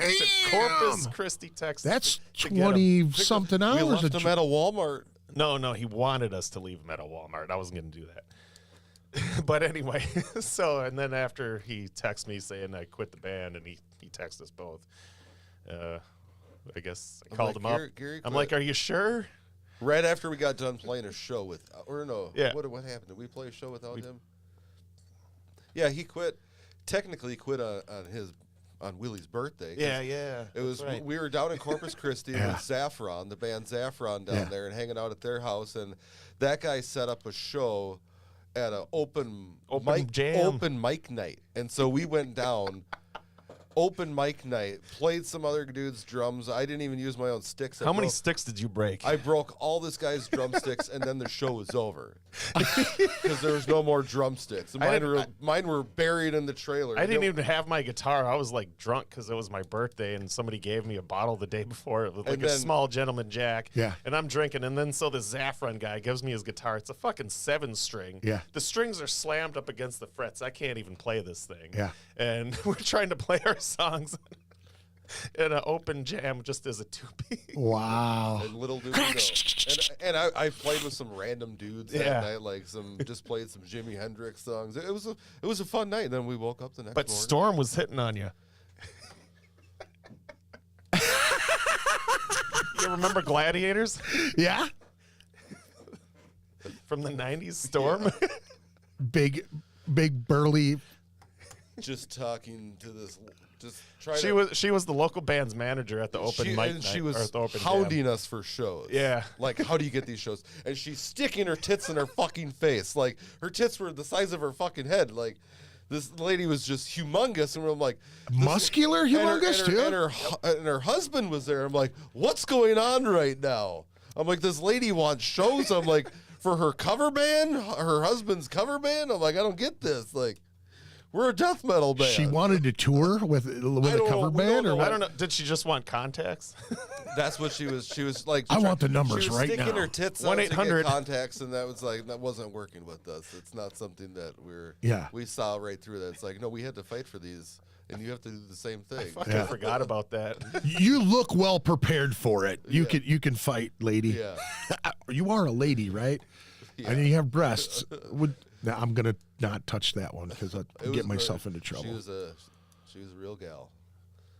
Corpus Christi, Texas. That's to get him. 20-something We hours. left of him at a Walmart. No, he wanted us to leave him at a Walmart. I wasn't going to do that. But anyway, and then after he texted me saying I quit the band, and he texted us both. I guess I called like, him up. Gary I'm quit. like, are you sure? Right after we got done playing a show with, or no, Yeah. what happened? Did we play a show without him? Yeah, he quit. Technically, quit on Willie's birthday. 'cause Yeah. It was right. we were down in Corpus Christi Yeah. with Saffron, the band Saffron down Yeah. there, and hanging out at their house. And that guy set up a show at an open mic night, and so we went down. Open mic night, played some other dude's drums. I didn't even use my own sticks. How many sticks did you break? I broke all this guy's drumsticks, and then the show was over because there was no more drumsticks. Mine were buried in the trailer. I didn't even have my guitar. I was like drunk because it was my birthday, and somebody gave me a bottle the day before. It was like And a then- small gentleman Jack. Yeah. And I'm drinking, and then so the Saffron guy gives me his guitar. It's a fucking 7-string. Yeah. The strings are slammed up against the frets. I can't even play this thing. Yeah. And we're trying to play our songs in an open jam just as a two-piece. Wow. And little dude, and I played with some random dudes Yeah. that night, like just played some Jimi Hendrix songs. It was a fun night. And then we woke up the next But morning. Storm was hitting on you. You remember Gladiators Yeah. from the 90s? Storm? Big burly. just talking to this, just trying. She was the local band's manager at the open mic night. She or was at the open hounding jam. us for shows. Yeah. Like, how do you get these shows? And she's sticking her tits in her fucking face. Like, her tits were the size of her fucking head. Like, this lady was just humongous. And I'm like, Muscular humongous, too? And her husband was there. I'm like, what's going on right now? I'm like, this lady wants shows. I'm like, for her cover band, her husband's cover band. I'm like, I don't get this. Like, we're a death metal band. She wanted to tour with a don't cover know. We band, don't or know. I what? don't know. Did she just want contacts? That's what she was. She was like, I want the numbers she was right sticking now. her tits out to get 1-800. contacts, and that wasn't working with us. It's not something that we saw right through that. It's like, no, we had to fight for these, and you have to do the same thing. Fucking Yeah. forgot about that. You look well prepared for it. You can fight, lady. Yeah. You are a lady, right? Yeah. And you have breasts. Now, I'm gonna not touch that one because I'll It get was myself good. into trouble. She was a real gal.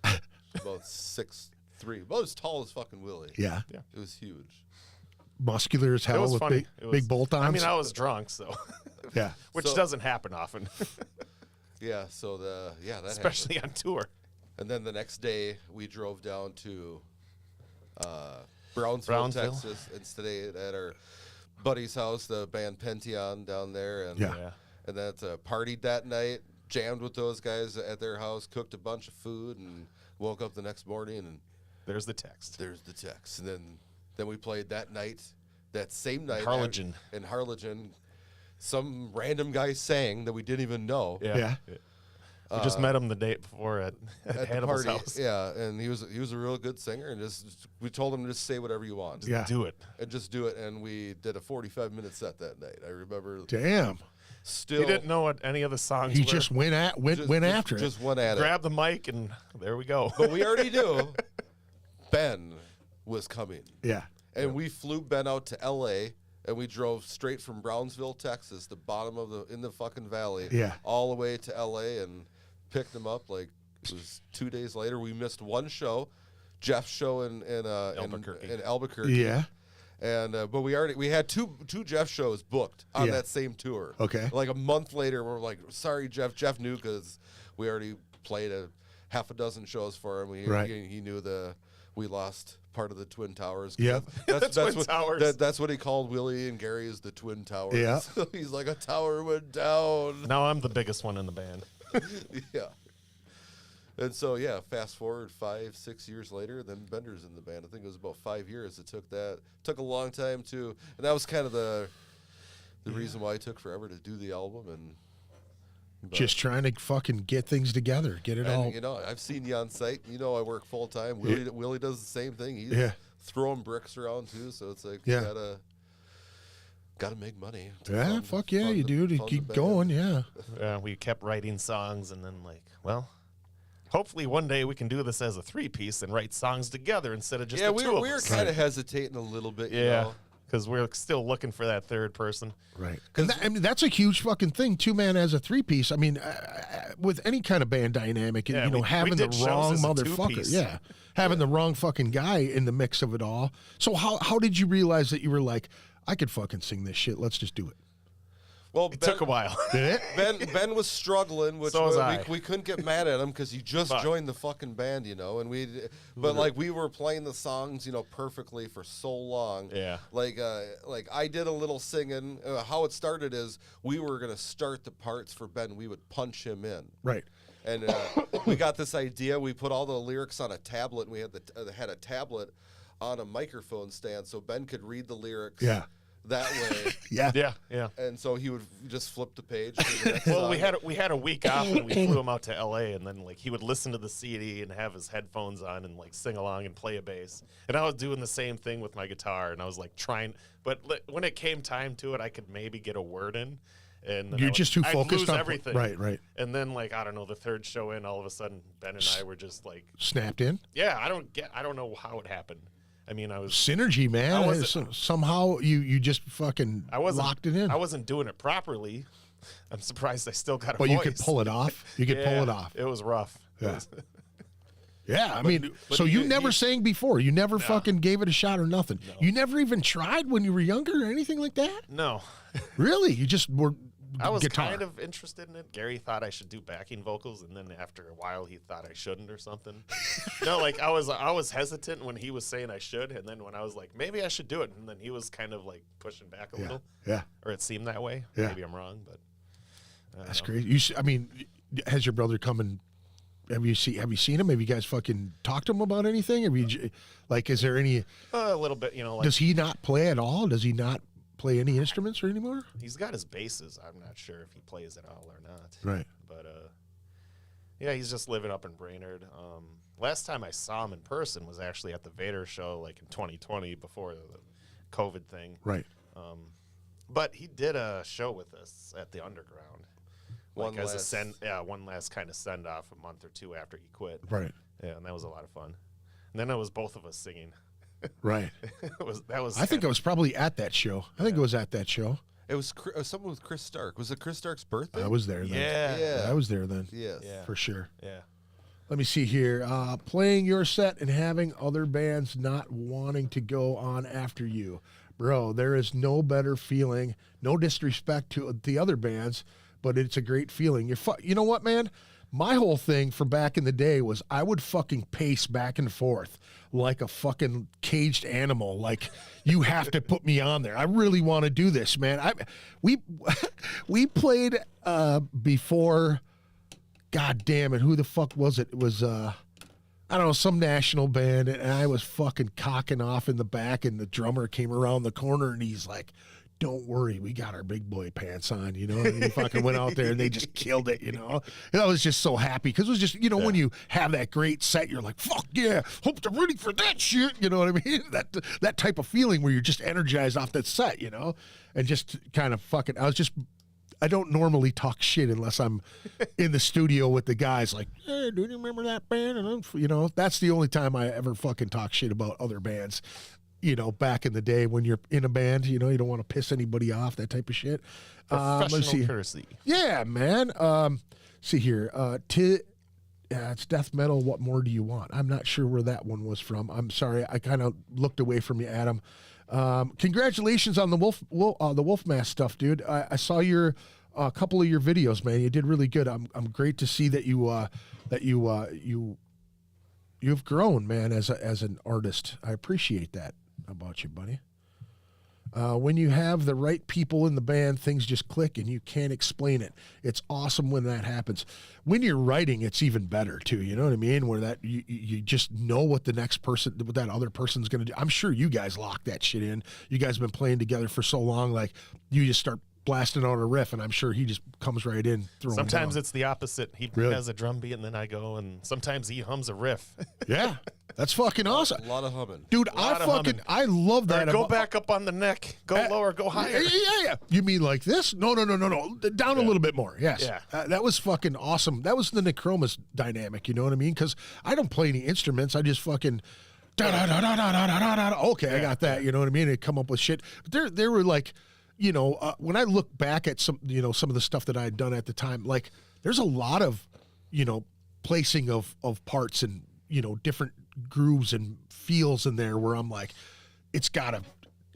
About 6'3", about as tall as fucking Willie. Yeah, It was huge. muscular as It hell was with funny. big bolt-ons. I mean, I was drunk, so yeah. which So- doesn't happen often, Yeah. So that especially happened. on tour. And then the next day we drove down to Brownsville, Brownsville. Texas, and stayed at our buddy's house, the band Pentheon down there, and Yeah. and then partied that night, jammed with those guys at their house, cooked a bunch of food, and woke up the next morning and There's the text. there's the text. And then we played that night, that same night Harlingen. in Harlingen. Some random guy sang that we didn't even know. Yeah. We just met him the day before at At the Hannibal's party, house. yeah, and he was a real good singer, and we told him to just say whatever you want, Yeah. Do it. and just do it, and we did a 45-minute set that night. I remember, Damn. Still, He didn't know what any of the songs He were. just went after it. Just went at it. Grabbed the mic, and there we go. But we already knew Ben was coming. Yeah. And we flew Ben out to L.A., and we drove straight from Brownsville, Texas, the bottom of in the fucking valley, Yeah. all the way to L.A. and picked him up. Like, it was 2 days later. We missed one show, Jeff's show in Albuquerque. Yeah. And but we had two Jeff shows booked on Yeah. that same tour. Okay. Like a month later, we're like, sorry, Jeff. Jeff knew because we already played a half a dozen shows for him. Right. He knew we lost part of the Twin Towers. Yep. That's Twin what, Towers. That's what he called Willie and Gary is the Twin Towers. Yeah. He's like, a tower went down. Now I'm the biggest one in the band. Yeah. And so, yeah, fast forward 5-6 years later, then Bender's in the band. I think it was about 5 years. It took a long time to, and that was kind of the reason why it took forever to do the album. But Just trying to fucking get things together, get it all. And, you know, I've seen you on site. You know, I work full time. Willie does the same thing. He's throwing bricks around too. So it's like, you gotta make money. Yeah, fuck yeah, you do to fund keep the going. band. Yeah. We kept writing songs, and then hopefully one day we can do this as a 3-piece and write songs together instead of just the we two of were us. kind of hesitating a little bit. You Yeah, know? because we're still looking for that third person. Right. And I mean, that's a huge fucking thing. 2-man as a 3-piece. I mean, with any kind of band dynamic, and, Yeah, you know, we having the did shows wrong as a motherfucker. 2-piece. Yeah. Having the wrong fucking guy in the mix of it all. So how did you realize that you were like, I could fucking sing this shit. Let's just do it. Well, It took a while. Did it? Ben was struggling, which So was I. we couldn't get mad at him because he just Fuck. joined the fucking band, you know. And we were playing the songs, you know, perfectly for so long. Yeah. Like I did a little singing. How it started is we were gonna start the parts for Ben. We would punch him in. Right. And we got this idea. We put all the lyrics on a tablet, and we had a tablet on a microphone stand, so Ben could read the lyrics. Yeah. That way. Yeah. Yeah. And so he would just flip the page. To the next Well, song. we had a week off, and we flew him out to L.A. And then he would listen to the CD and have his headphones on and sing along and play a bass. And I was doing the same thing with my guitar, and I was trying. But when it came time to it, I could maybe get a word in. And then You're just too I'd focused lose on everything. Right. And then I don't know, the third show in, all of a sudden Ben and I were just Snapped in. yeah, I don't know how it happened. I mean, I was Synergy, man. I wasn't- Somehow you just fucking locked it in. I wasn't doing it properly. I'm surprised I still got a But voice. you could pull it off. You could pull it off. It was rough. It Yeah. was- Yeah, I mean, but so you never he- sang before. You never fucking gave it a shot or nothing. You never even tried when you were younger or anything like that? no. Really? You just were I was guitar. kind of interested in it. Gary thought I should do backing vocals, and then after a while, he thought I shouldn't or something. No, I was hesitant when he was saying I should, and then when I was like, maybe I should do it, and then he was kind of pushing back a little, Yeah. or it seemed that way. Yeah. Maybe I'm wrong, but I don't That's know. crazy. I mean, has your brother come and have you seen him? Have you guys fucking talked to him about anything? Have you is there any? A little bit, Does he not play at all? Does he not play any instruments or anymore? he's got his basses. I'm not sure if he plays at all or not. Right. But yeah, he's just living up in Brainerd. Last time I saw him in person was actually at the Vader show, in 2020 before the COVID thing. Right. But he did a show with us at the Underground. One as last- one last kind of send off a month or two after he quit. Right. Yeah, and that was a lot of fun. And then it was both of us singing. Right. That was. I think I was probably at that show. I think it was at that show. It was someone with Chris Stark. Was it Chris Stark's birthday? I was there then. Yeah. Yeah. I was there then. Yes. Yeah. For sure. Yeah. Let me see here. Playing your set and having other bands not wanting to go on after you. Bro, there is no better feeling. No disrespect to the other bands, but it's a great feeling. You know what, man? My whole thing for back in the day was I would fucking pace back and forth like a fucking caged animal. Like, you have to put me on there. I really want to do this, man. We played before. God damn it! Who the fuck was it? It was I don't know, some national band, and I was fucking cocking off in the back, and the drummer came around the corner, and he's like, "Don't worry, we got our big boy pants on," you know. And we fucking went out there, and they just killed it, you know. And I was just so happy because it was just, when you have that great set, you're like, "Fuck yeah, hope they're ready for that shit," you know what I mean? That type of feeling where you're just energized off that set, you know, and just kind of fucking. I don't normally talk shit unless I'm in the studio with the guys. Like, hey, do you remember that band? And you know, that's the only time I ever fucking talk shit about other bands. You know, back in the day when you're in a band, you know, you don't want to piss anybody off, that type of shit. Professional courtesy. Yeah, man. See here. It's death metal. What more do you want? I'm not sure where that one was from. I'm sorry. I kind of looked away from you, Adam. Congratulations on the Wolf Mask stuff, dude. I saw your a couple of your videos, man. You did really good. I'm great to see that you've grown, man, as an artist. I appreciate that about you, buddy. When you have the right people in the band, things just click and you can't explain it. It's awesome when that happens. When you're writing, it's even better too. You know what I mean? Where that you just know what the next person, what that other person's going to do. I'm sure you guys lock that shit in. You guys have been playing together for so long, like you just start blasting out a riff, and I'm sure he just comes right in. Sometimes it's the opposite. He has a drum beat, and then I go, and sometimes he hums a riff. Yeah. That's fucking awesome. A lot of humming. Dude, I love that. Go back up on the neck. Go lower, go higher. Yeah. You mean like this? No. Down a little bit more. Yes. Yeah. That was fucking awesome. That was the Necromus dynamic, you know what I mean? Because I don't play any instruments. I just fucking okay, I got that, you know what I mean? And come up with shit. But there were like, you know, when I look back at some of the stuff that I had done at the time, like there's a lot of, you know, placing of parts and, you know, different grooves and feels in there where I'm like, it's got to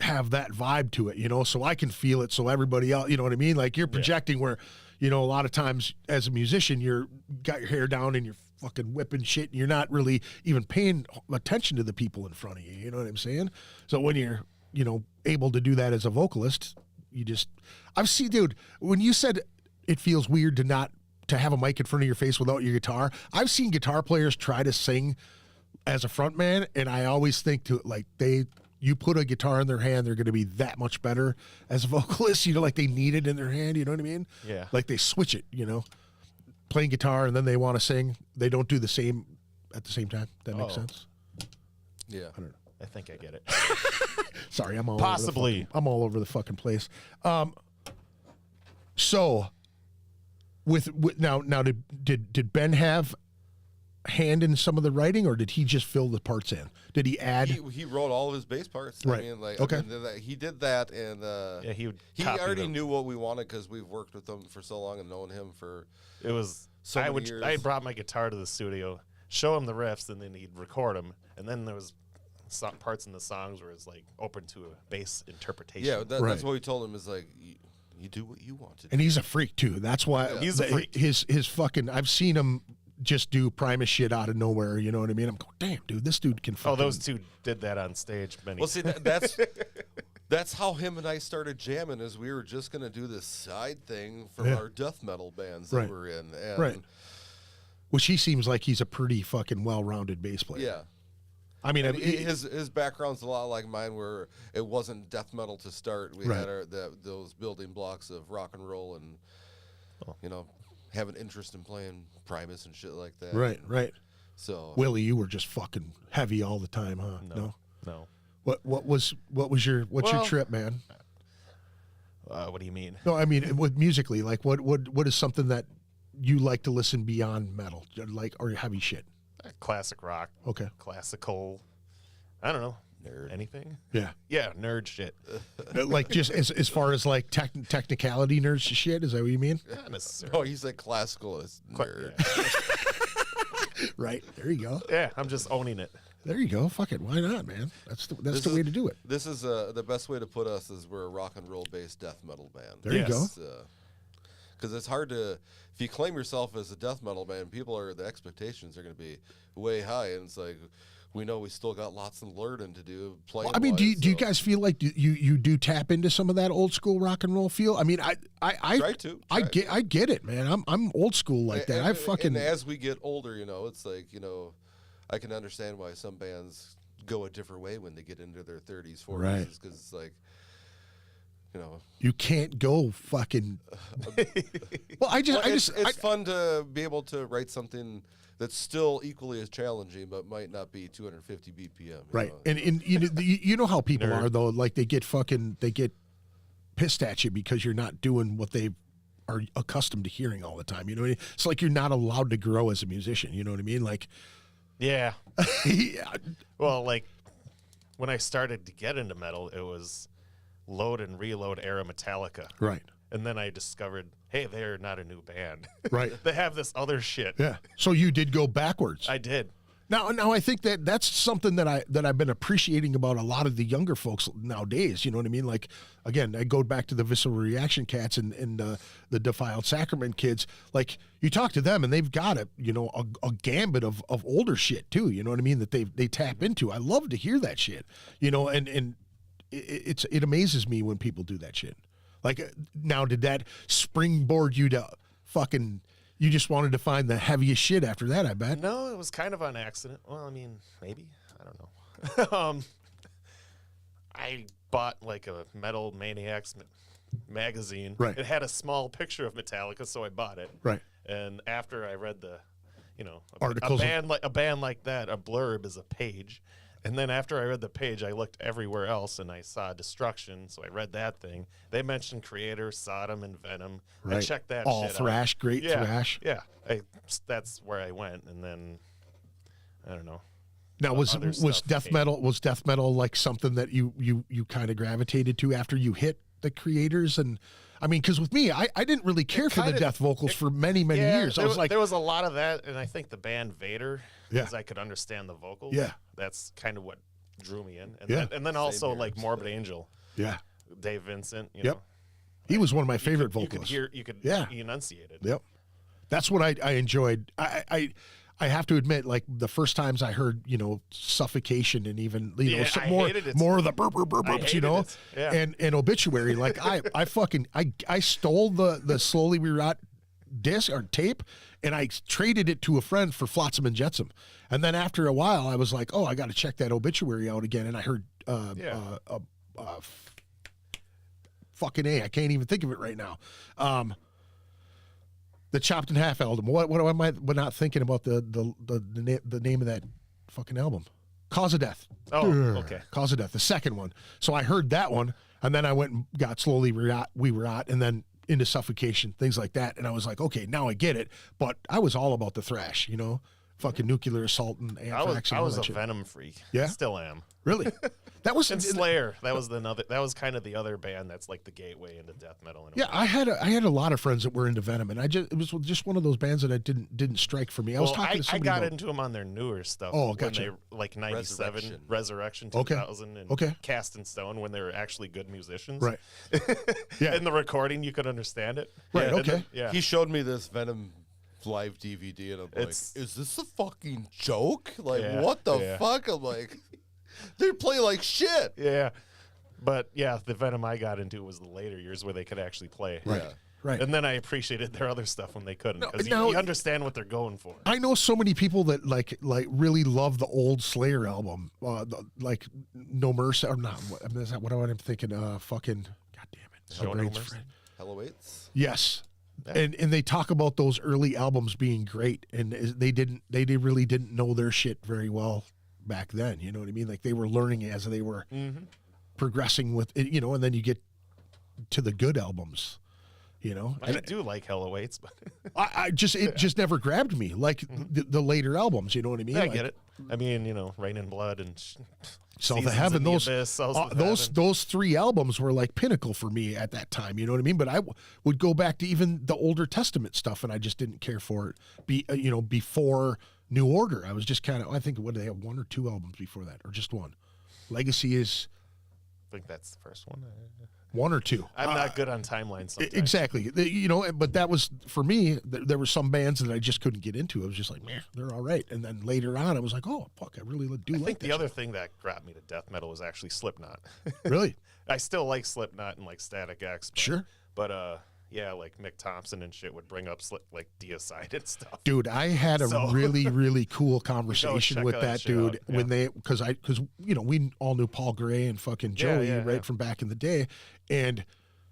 have that vibe to it, you know, so I can feel it, so everybody else, you know what I mean? Like you're projecting where, you know, a lot of times as a musician, you're got your hair down and you're fucking whipping shit and you're not really even paying attention to the people in front of you, you know what I'm saying? So when you're, you know, able to do that as a vocalist, I've seen, dude, when you said it feels weird to have a mic in front of your face without your guitar, I've seen guitar players try to sing as a front man, and I always think you put a guitar in their hand, they're going to be that much better as a vocalist, you know, like they need it in their hand, you know what I mean? Yeah. Like they switch it, you know, playing guitar and then they want to sing. They don't do the same at the same time. That makes sense? Yeah. I don't know. I think I get it. Sorry, I'm all Possibly. I'm all over the fucking place. So with now did Ben have hand in some of the writing, or did he just fill the parts in? Did he add? He wrote all of his bass parts. Right. I mean, like, okay. He did that, and he already knew what we wanted because we've worked with him for so long and known him for. It was so many years. I brought my guitar to the studio, show him the riffs, and then he'd record them, and then there was some parts in the songs where it's like open to a bass interpretation. Yeah, that's what we told him is like. You do what you want to do. And he's a freak too. That's why he's a freak. His fucking. I've seen him just do Primus shit out of nowhere. You know what I mean? I'm going, damn, dude, this dude can. Fucking... Oh, those two did that on stage many. Well, see, that's how him and I started jamming. Is we were just gonna do this side thing from our death metal bands that we're in, and right. Which he seems like he's a pretty fucking well-rounded bass player. Yeah. I mean, his background's a lot like mine, where it wasn't death metal to start. We had those building blocks of rock and roll, and you know, have an interest in playing Primus and shit like that. Right. So Willie, you were just fucking heavy all the time, huh? No. What was your trip, man? What do you mean? No, I mean with musically, like what is something that you like to listen beyond metal, like or heavy shit? Classic rock. Okay. Classical. I don't know. Nerd. Anything? Yeah. Yeah, nerd shit. Like just as far as like technicality nerd shit, is that what you mean? Not necessarily. Oh, he's like classical as nerd. Yeah. Right. There you go. Yeah, I'm just owning it. There you go. Fuck it. Why not, man? That's the way to do it. This is the best way to put us is we're a rock and roll based death metal band. There you go. Because it's hard to, if you claim yourself as a death metal band, the expectations are going to be way high, and it's like, we know we still got lots of learning to do. Playing. I mean, do you guys feel like you do tap into some of that old school rock and roll feel? I mean, I get it, man. I'm old school like that. And as we get older, you know, it's like, you know, I can understand why some bands go a different way when they get into their 30s, 40s, right? Because it's like, you know, you can't go fucking. Well, it's fun to be able to write something that's still equally as challenging, but might not be 250 BPM. Right, know? and you know how people are though. Like they get pissed at you because you're not doing what they've are accustomed to hearing all the time. You know what I mean? It's like you're not allowed to grow as a musician. You know what I mean? Like, Yeah. yeah, Well, like when I started to get into metal, it was load and reload era Metallica. right, And then I discovered, hey, they're not a new band. right. They have this other shit. Yeah. So you did go backwards. I did. Now I think that's something that I've been appreciating about a lot of the younger folks nowadays. You know what I mean? Like, again, I go back to the Visceral Reaction cats and the Defiled Sacrament kids. Like, you talk to them and they've got a gambit of older shit too. You know what I mean? That they tap into. I love to hear that shit. You know, and it amazes me when people do that shit. Like, now did that springboard you to fucking? You just wanted to find the heaviest shit after that, I bet. No, it was kind of on accident. Well, I mean, maybe. I don't know. I bought like a Metal Maniacs magazine. Right. It had a small picture of Metallica, so I bought it. Right. And after I read the, Articles. a band like that, a blurb is a page. And then after I read the page, I looked everywhere else and I saw Destruction, so I read that thing. They mentioned Creator, Sodom, and Venom. I Right. checked that All shit thrash, out. great thrash. Yeah, that's where I went, and then I don't know. Now was Other was stuff death came. metal like something that you kind of gravitated to after you hit the Creators? And I mean, because with me, I didn't really care for the kinda- death vocals for many years. I was like, there was a lot of that, and I think the band Vader, Yeah. because I could understand the vocals. Yeah. That's kind of what drew me in, and Yeah. then also here, like Morbid Angel, yeah, Dave Vincent. You Yep. know, he was one of my favorite you vocalists. could Yeah. enunciate it. Yep, that's what I enjoyed. I have to admit, like the first times I heard, Suffocation and even Yeah, some I more hated it. more of the burp burp burp I burps, hated it. Yeah. and Obituary. Like I stole the Slowly We Rot disc or tape, and I traded it to a friend for Flotsam and Jetsam. And then after a while, I was like, oh, I got to check that Obituary out again. And I heard fucking A, I can't even think of it right now. The Chopped in Half album. What am I not thinking about the name of that fucking album? Cause of Death. Oh, okay. Cause of Death, the second one. So I heard that one, and then I went and got Slowly We Rot, and then into Suffocation, things like that. And I was like, okay, now I get it. But I was all about the thrash, fucking Nuclear Assault and Anthrax. I and all was that a shit. Venom freak. Yeah? Still am. Really? That was And Slayer. That was kind of the other band that's like the gateway into death metal. In a Yeah, way. I had a lot of friends that were into Venom, and it was just one of those bands that I didn't strike for me. I was Well, talking to I somebody got about, into them on their newer stuff. Oh, gotcha. When they like 97, Resurrection Okay. 2000, and Okay. Cast in Stone, when they were actually good musicians. right. Yeah. In the recording, you could understand it. Right, And okay. then- yeah. He showed me this Venom live DVD, and I'm like, It's- "Is this a fucking joke? Like, Yeah, what the yeah. fuck?" I'm like, "They play like shit." Yeah. But yeah, the Venom I got into was the later years where they could actually play. Right. Yeah. Right. And then I appreciated their other stuff when they couldn't, because now- you understand what they're going for. I know so many people that like really love the old Slayer album, like No Mercy or not. I mean, is that what I'm thinking? Fucking God damn it! Show My No brain's Mercy? fried. Hello, Waits. Yes. Yeah. And they talk about those early albums being great, and they really didn't know their shit very well back then. You know what I mean? Like they were learning as they were progressing with it, and then you get to the good albums, I do like Hell Awaits, but it just never grabbed me like the later albums. You know what I mean? I Like, get it. I mean, Rain and Blood and South of Seasons Heaven, in the those Abyss, Souls of those Heaven. those three albums were like pinnacle for me at that time. You know what I mean? But I would go back to even the older Testament stuff, and I just didn't care for it. Before New Order, I was just kind of. I think what do they have, one or two albums before that, or just one? Legacy is I think that's the first one. one or two. I'm not good on timelines sometimes. Exactly. But that was for me. There were some bands that I just couldn't get into. I was just like, man, they're all right. And then later on, I was like, oh fuck, I really do I like think that the other thing that grabbed me to death metal was actually Slipknot. shit. Really? I still like Slipknot and like Static X. But, Sure. But yeah, like Mick Thompson and shit would bring up like Deicide and stuff. Dude, I had a So- really cool conversation check with that that shit dude out, when because we all knew Paul Gray and fucking Joey yeah, right yeah. from back in the day, and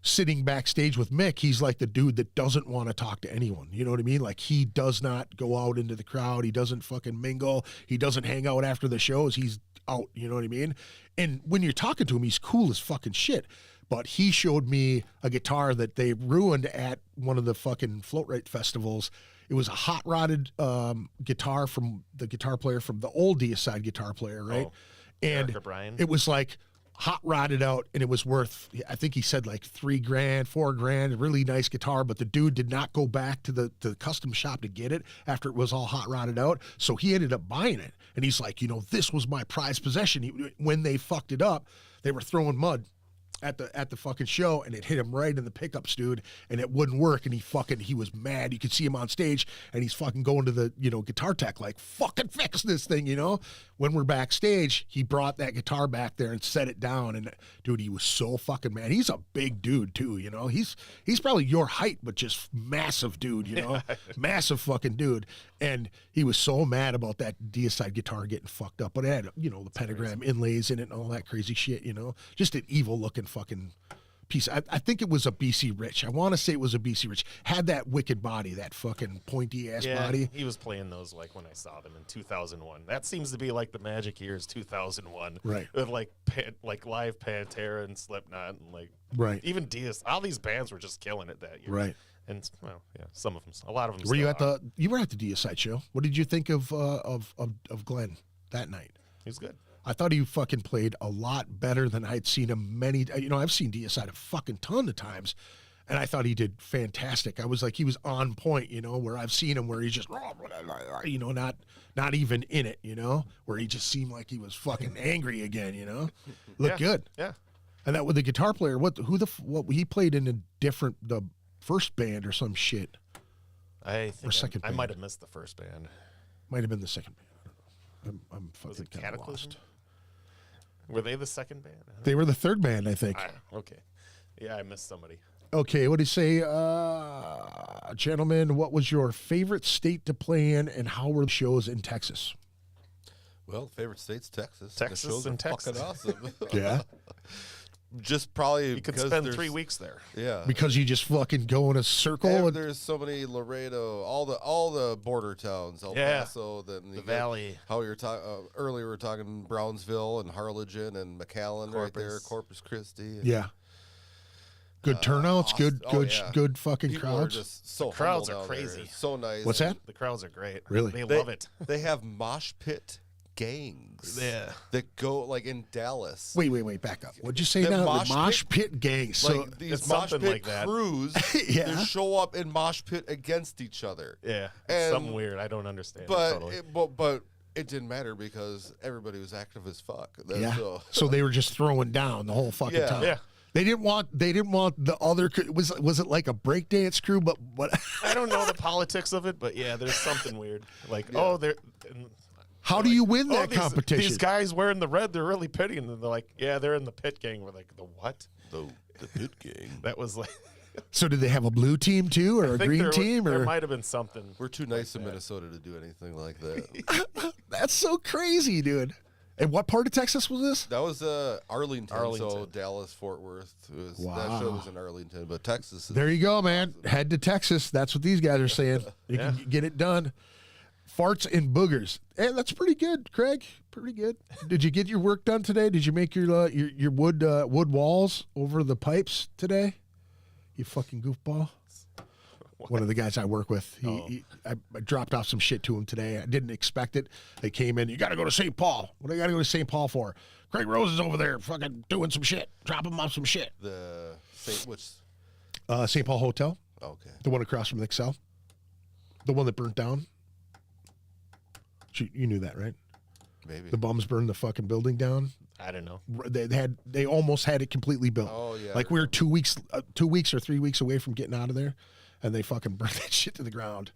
sitting backstage with Mick, he's like the dude that doesn't want to talk to anyone. You know what I mean? Like he does not go out into the crowd. He doesn't fucking mingle. He doesn't hang out after the shows. He's out. You know what I mean? And when you're talking to him, he's cool as fucking shit. But he showed me a guitar that they ruined at one of the fucking float rate festivals. It was a hot rodded guitar from the guitar player from the old Deicide guitar player, right? Oh, and Eric O'Brien? it was like hot rodded out, and it was worth, I think he said like $3,000, $4,000, a really nice guitar. But the dude did not go back to the custom shop to get it after it was all hot rodded out. So he ended up buying it, and he's like, this was my prized possession. When they fucked it up, they were throwing mud at the fucking show, and it hit him right in the pickups, dude, and it wouldn't work, and he was mad. You could see him on stage, and he's fucking going to the guitar tech like, fucking fix this thing. When we're backstage, he brought that guitar back there and set it down, and dude, he was so fucking mad. He's a big dude too. He's probably your height, but just massive dude. Massive fucking dude. And he was so mad about that Deicide guitar getting fucked up, but it had the pentagram inlays in it and all that crazy shit. Just an evil looking fucking piece. I think it was a BC Rich. I want to say it was a BC Rich. Had that wicked body, that fucking pointy ass body. He was playing those like when I saw them in 2001. That seems to be like the magic years, 2001. Right. With like live Pantera and Slipknot and like Right. even Deus. All these bands were just killing it that year. Right. And some of them, a lot of them. Were you at you were at the Deicide show? What did you think of Glenn that night? He was good. I thought he fucking played a lot better than I'd seen him many. I've seen Deicide a fucking ton of times, and I thought he did fantastic. I was like, he was on point, where I've seen him where he's just, not even in it, where he just seemed like he was fucking angry again, Looked good. Yeah. And that with the guitar player, what he played in the first band or some shit. I think second I band. might have missed the first band. Might have been the second band. I don't know. I'm Was fucking it kind of Cataclysm? lost. Were they the second band? They were the third band, I think. Okay. Yeah, I missed somebody. Okay, what do you say, gentlemen? What was your favorite state to play in, and how were the shows in Texas? Well, favorite state's Texas. Texas the shows and are Texas. fucking awesome. Yeah, Just probably You could because spend there's- 3 weeks there. Yeah. because you just fucking go in a circle. And And, there's so many Laredo, all the border towns, El Yeah. Paso, then you The got Valley. How you're talking earlier, we were talking Brownsville and Harlingen and McAllen right there, Corpus. Corpus Christi. and, yeah, good turnouts, Austin. good fucking People are crowds. just so crowds humble are down there. crazy. So nice. What's that? The crowds are great. Really? They They love it. They have mosh pit gangs. Yeah. That go like in Dallas. Wait, back up. What'd you say The now? mosh The mosh pit gang. So Like these It's mosh something pit like that. crews Yeah. that show up in mosh pit against each other. Yeah. And- Something weird. I don't understand. But totally. but it didn't matter because everybody was active as fuck. yeah, So, so they were just throwing down the whole fucking Yeah. time. Yeah. They didn't want the other. Was it like a breakdance crew? But what? I don't know the politics of it, but yeah, there's something weird. Like, How do you win oh, that competition? These guys wearing the red, they're really pitty. And they're like, yeah, they're in the pit gang. We're like, the what? the pit gang. That was like, So did they have a blue team too, or a I think green there, team, there or? might have been something. We're too nice in Minnesota to do anything like that. That's so crazy, dude. And what part of Texas was this? That was Arlington, so Arlington. Dallas, Fort Worth. That Wow. show was in Arlington, but Texas. Is There you go, man. Head to Texas. That's what these guys are saying. You Yeah. can get it done. Farts and boogers. Hey, that's pretty good, Craig. Pretty good. Did you get your work done today? Did you make your wood walls over the pipes today? You fucking goofball. One of the guys I work with, I dropped off some shit to him today. I didn't expect it. They came in. You got to go to St. Paul. What do I got to go to St. Paul for? Craig Rose is over there, fucking doing some shit. Drop him off some shit. the which? St. Paul Hotel, Okay. the one across from the Excel, the one that burnt down. You knew that, right? Maybe. The bums burned the fucking building down. I don't know. They almost had it completely built. Oh, yeah, Like we were 2 weeks or 3 weeks away from getting out of there, and they fucking burned that shit to the ground.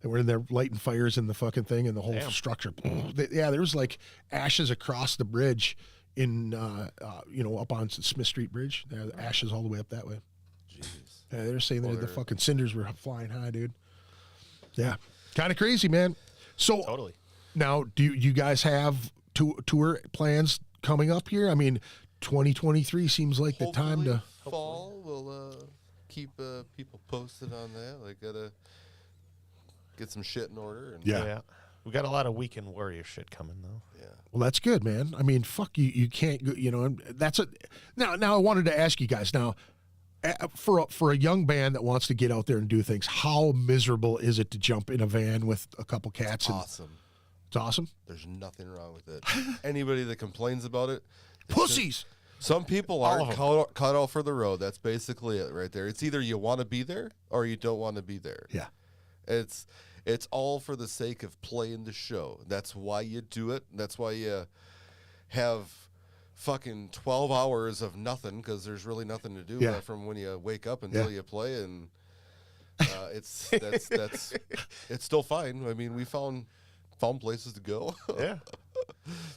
They were in there lighting fires in the fucking thing and the whole structure. There was like ashes across the bridge in up on Smith Street Bridge. There, the ashes all the way up that way. Jeez. Yeah, they're saying the fucking cinders were flying high, dude. Yeah, kind of crazy, man. So Totally. now, do you guys have tour plans coming up here? I mean, 2023 seems like the time to. Fall. We'll keep people posted on that. Like gotta get some shit in order. And Yeah. We got a lot of Weekend Warrior shit coming though. Yeah. Well, that's good, man. I mean, fuck you. You can't go. You know, and that's a. Now I wanted to ask you guys now. For a young band that wants to get out there and do things, how miserable is it to jump in a van with a couple cats? Awesome. It's awesome. There's nothing wrong with it. Anybody that complains about it, it's Pussies. some people All aren't of cut out for the road. That's basically it right there. It's either you want to be there or you don't want to be there. Yeah. It's all for the sake of playing the show. That's why you do it. That's why you have fucking 12 hours of nothing, because there's really nothing to do Yeah. from when you wake up until you play, and that's it's still fine. I mean, we found places to go. Yeah.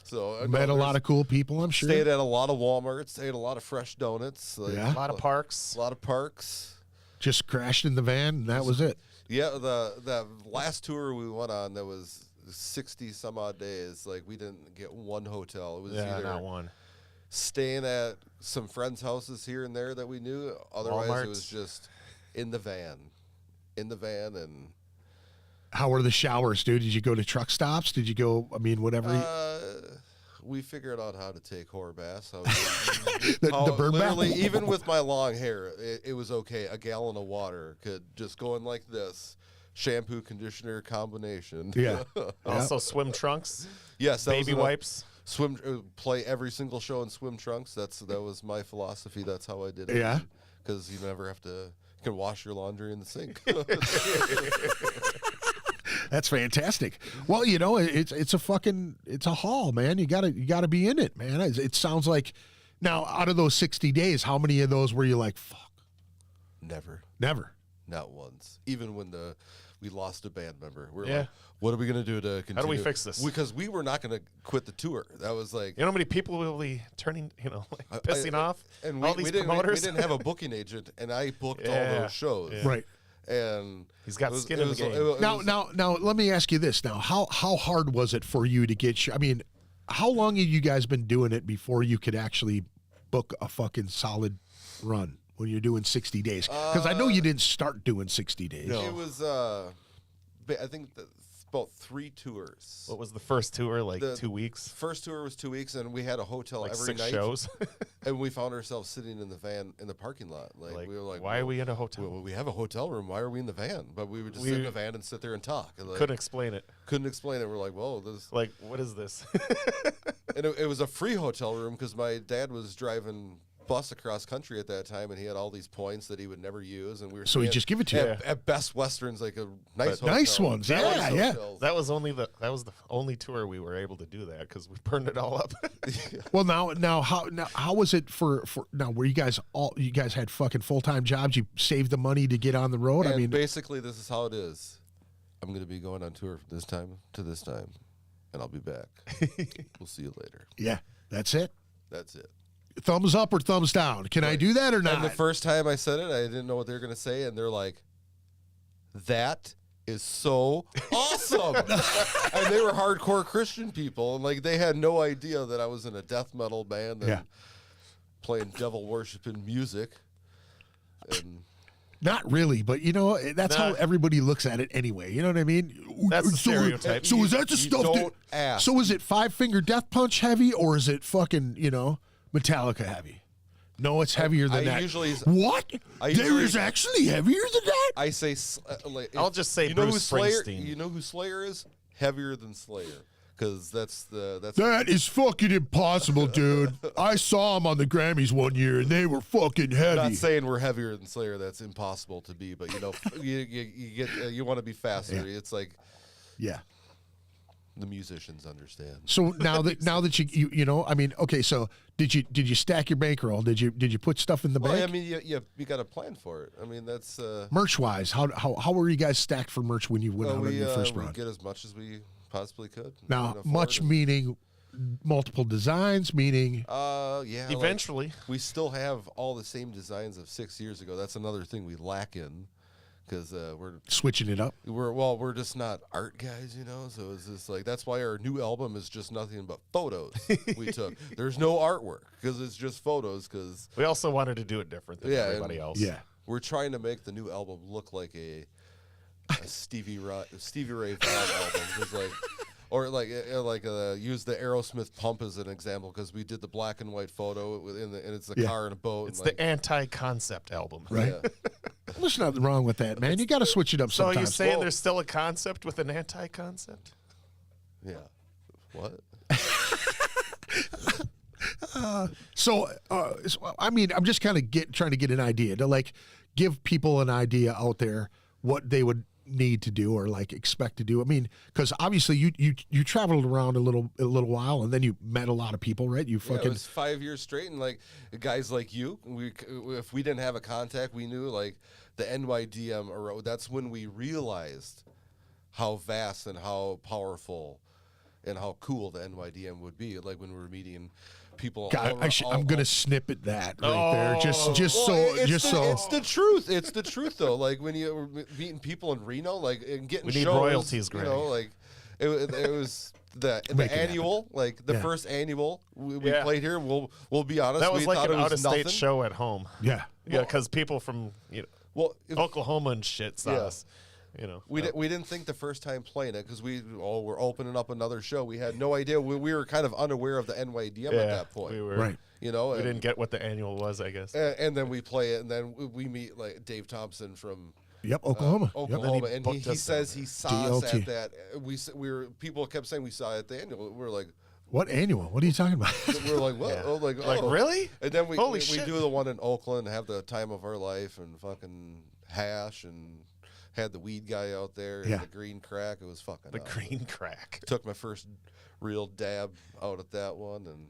So Met a lot of cool people, I'm sure. stayed at a lot of Walmarts, stayed at a lot of Fresh Donuts, like, Yeah. A lot of parks. a lot of parks. Just crashed in the van, and that was it. Yeah, the last tour we went on, that was 60 some odd days. Like, we didn't get one hotel. It was Yeah, either not one. staying at some friends' houses here and there that we knew. Otherwise, it was Walmarts. just in the van, and How were the showers, dude? Did you go to truck stops? Did you go? I mean, whatever. we figured out how to take whore baths. The bird bath? literally, even with my long hair, it was okay. A gallon of water could just go in like this. Shampoo, conditioner combination. Yeah. Also, swim trunks, Yes. That baby was wipes. Swim. Play every single show in swim trunks. That was my philosophy. That's how I did it. Yeah. Because you never have to. You can wash your laundry in the sink. That's fantastic. Well, you know, it's a haul, man. You gotta be in it, man. It sounds like now out of those 60 days, how many of those were you like, fuck? Never. Not once. Even when we lost a band member, we're Yeah. like, what are we gonna do to continue? How do we fix this? Because we were not gonna quit the tour. That was like. You know how many people will be turning, pissing off? And all we these didn't. promoters. We didn't have a booking agent, and I booked all Yeah. those shows. Yeah. Right. And He's got it was- skin it in the was- game. it was- Now, let me ask you this. Now, how hard was it for you to get? I mean, how long have you guys been doing it before you could actually book a fucking solid run when you're doing 60 days? Because I know you didn't start doing 60 days. It was. I think about 3 tours. What was the first tour? Like The 2 weeks? First tour was 2 weeks, and we had a hotel Like every 6 night. shows? And we found ourselves sitting in the van in the parking lot. Like we were like, why are we in a hotel? Well, we have a hotel room. Why are we in the van? But we would just sit in the van and sit there and talk. And like, Couldn't explain it. couldn't explain it. We're like, whoa, this. Like, what is this? And it was a free hotel room because my dad was driving bus across country at that time, and he had all these points that he would never use, and we were So he'd staying just give it to you. at Best Westerns, like a nice hotel. Nice ones, yeah, Nice yeah. hotels. that was the only tour we were able to do that because we burned it all up. Well, now how was it for now? Were you guys had fucking full-time jobs? You saved the money to get on the road. And I mean, basically, this is how it is. I'm going to be going on tour from this time to this time, and I'll be back. We'll see you later. yeah, that's it. That's it. Thumbs up or thumbs down? Can I do that or not? And the first time I said it, I didn't know what they were going to say, and they're like, "That is so awesome!" And they were hardcore Christian people, and like they had no idea that I was in a death metal band and Yeah. playing devil worshiping music. And Not really, but you know that's how Nah. everybody looks at it anyway. You know what I mean? That's the So- stereotype. So is that the You stuff? don't ask. So is it Five Finger Death Punch heavy or is it fucking Metallica heavy? No, it's heavier than I that. usually- What? I There usually- is actually heavier than that. I say, like, I'll just say you know who Bruce Slayer. Springsteen. You know who Slayer is? Heavier than Slayer, because that's. That is fucking impossible, dude. I saw them on the Grammys one year and they were fucking I'm heavy. not saying we're heavier than Slayer. That's impossible to be. But you want to be faster. Yeah. It's like Yeah. the musicians understand. So now that you know, I mean, okay. So did you stack your bankroll? Did you put stuff in the Well, bank? I mean, you got to plan for it. I mean, that's. Merch wise, how were you guys stacked for merch when you went out on your first we run? get as much as we possibly could. Now, Afford much it. meaning multiple designs, meaning Yeah. like, Eventually. we still have all the same designs of 6 years ago. That's another thing we lack in, because switching it up. we're just not art guys, So it's just like that's why our new album is just nothing but photos we took. There's no artwork because it's just photos. Because We also wanted to do it different than Yeah, everybody and- else. Yeah. we're trying to make the new album look like a Stevie Ray Vaughan album. It's like Or use the Aerosmith pump as an example because we did the black and white photo and it's the car and a boat. It's and the anti-concept album. Right. Yeah. There's nothing wrong with that, man. You got to switch it up So sometimes. you're saying there's still a concept with an anti-concept? Yeah. What? So, I mean, I'm just kind of trying to get an idea to like give people an idea out there what they would need to do or like expect to do. I mean, because obviously you traveled around a little while and then you met a lot of people, right? You Yeah, it fucking was 5 years straight, and like guys like you, if we didn't have a contact, we knew like the NYDM. That's when we realized how vast and how powerful and how cool the NYDM would be. Like when we were meeting people. God, I'm gonna snip at that right there, just It's so. the truth. It's the truth though. Like when you were meeting people in Reno, like and getting We need shows, royalties, you Greg. know, like it was the Make it annual, like the Yeah. first annual we Yeah. played here. We'll be honest. That was we like thought an it was out-of-state nothing. show at home. Yeah. Yeah, because people from Well, if, Oklahoma and shit saw Yeah. us. we didn't think the first time playing it because we're opening up another show. We had no idea. We were kind of unaware of the NYDM at that point. We were, Right. You know, We and, didn't get what the annual was, I guess. and then we play it, and then we meet like Dave Thompson from Yep. Oklahoma. Oklahoma, Then he and booked he us says down he saw us DLT. at that. We were people kept saying we saw it at the annual. We were like, What annual? What are you talking about? we were like, what? Yeah. Oh, like Really? And then we Holy we shit. do the one in Oakland, have the time of our life, and fucking hash, and had the weed guy out there, and Yeah. the green crack. It was fucking The awesome. green crack. Took my first real dab out at that one, and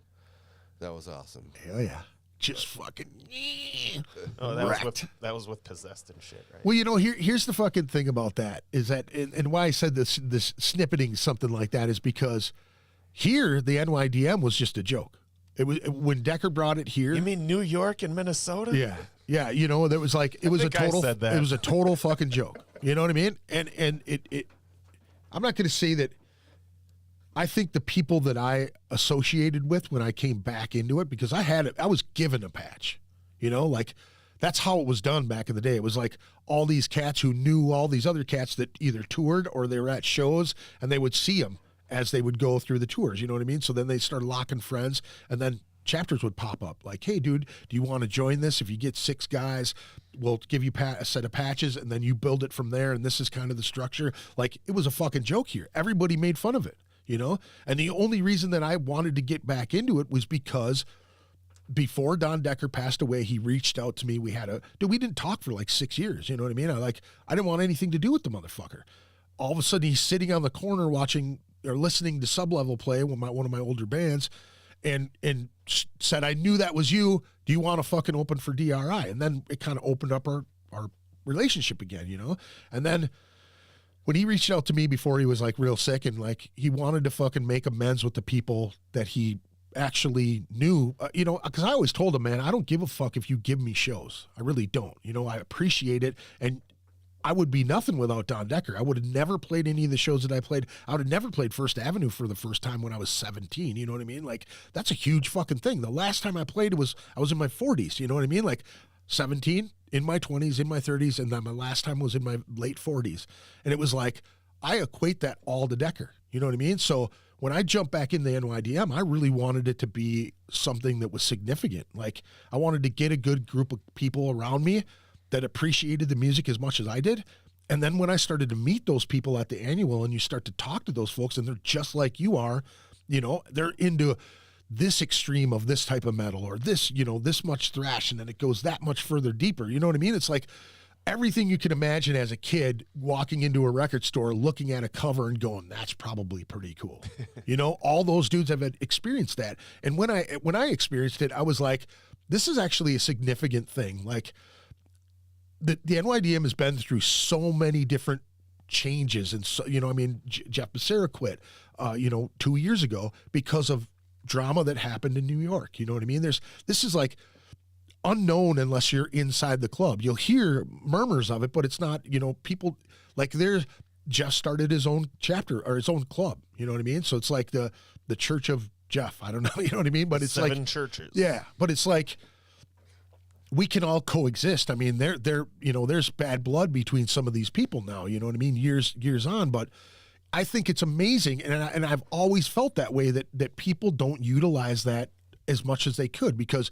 that was awesome. Hell yeah. Just fucking. Oh, that was, wrecked. that was with possessed and shit, right? Well, here's the fucking thing about that is that, and why I said this snippeting something like that is because here the NYDM was just a joke. It was when Decker brought it here. You mean New York and Minnesota? Yeah, yeah. There was like it was a think I total. said that. It was a total fucking joke. You know what I mean? And it. I'm not going to say that. I think the people that I associated with when I came back into it, because I was given a patch, like that's how it was done back in the day. It was like all these cats who knew all these other cats that either toured or they were at shows, and they would see them as they would go through the tours. You know what I mean? So then they started locking friends, and then chapters would pop up like, hey, dude, do you want to join this? If you get 6 guys, we'll give you a set of patches, and then you build it from there, and this is kind of the structure. Like, it was a fucking joke here. Everybody made fun of it. And the only reason that I wanted to get back into it was because before Don Decker passed away, he reached out to me. We didn't talk for like 6 years. You know what I mean? I didn't want anything to do with the motherfucker. All of a sudden he's sitting on the corner watching or listening to Sublevel play with one of my older bands and said, I knew that was you. Do you want to fucking open for DRI? And then it kind of opened up our relationship again, And then when he reached out to me before he was like real sick and like he wanted to fucking make amends with the people that he actually knew, because I always told him, man, I don't give a fuck if you give me shows. I really don't. I appreciate it. And I would be nothing without Don Decker. I would have never played any of the shows that I played. I would have never played First Avenue for the first time when I was 17. You know what I mean? Like, that's a huge fucking thing. The last time I played I was in my 40s. You know what I mean? Like 17, in my 20s, in my 30s, and then my last time was in my late 40s. And it was like, I equate that all to Decker. You know what I mean? So when I jumped back in the NYDM, I really wanted it to be something that was significant. Like, I wanted to get a good group of people around me that appreciated the music as much as I did. And then when I started to meet those people at the annual and you start to talk to those folks and they're just like you are, they're into this extreme of this type of metal or this, this much thrash, and then it goes that much further deeper. You know what I mean? It's like everything you can imagine as a kid walking into a record store, looking at a cover and going, that's probably pretty cool. All those dudes have experienced that. And when I experienced it, I was like, this is actually a significant thing. Like, the NYDM has been through so many different changes. And so, Jeff Becerra quit, 2 years ago because of drama that happened in New York. You know what I mean? This is like unknown unless you're inside the club. You'll hear murmurs of it, but it's not, people like Jeff started his own chapter or his own club. You know what I mean? So it's like the Church of Jeff. I don't know. You know what I mean? But it's 7 like churches. Yeah. But it's like, we can all coexist. I mean, there's bad blood between some of these people now, you know what I mean? Years on, but I think it's amazing, and I've always felt that way, that people don't utilize that as much as they could, because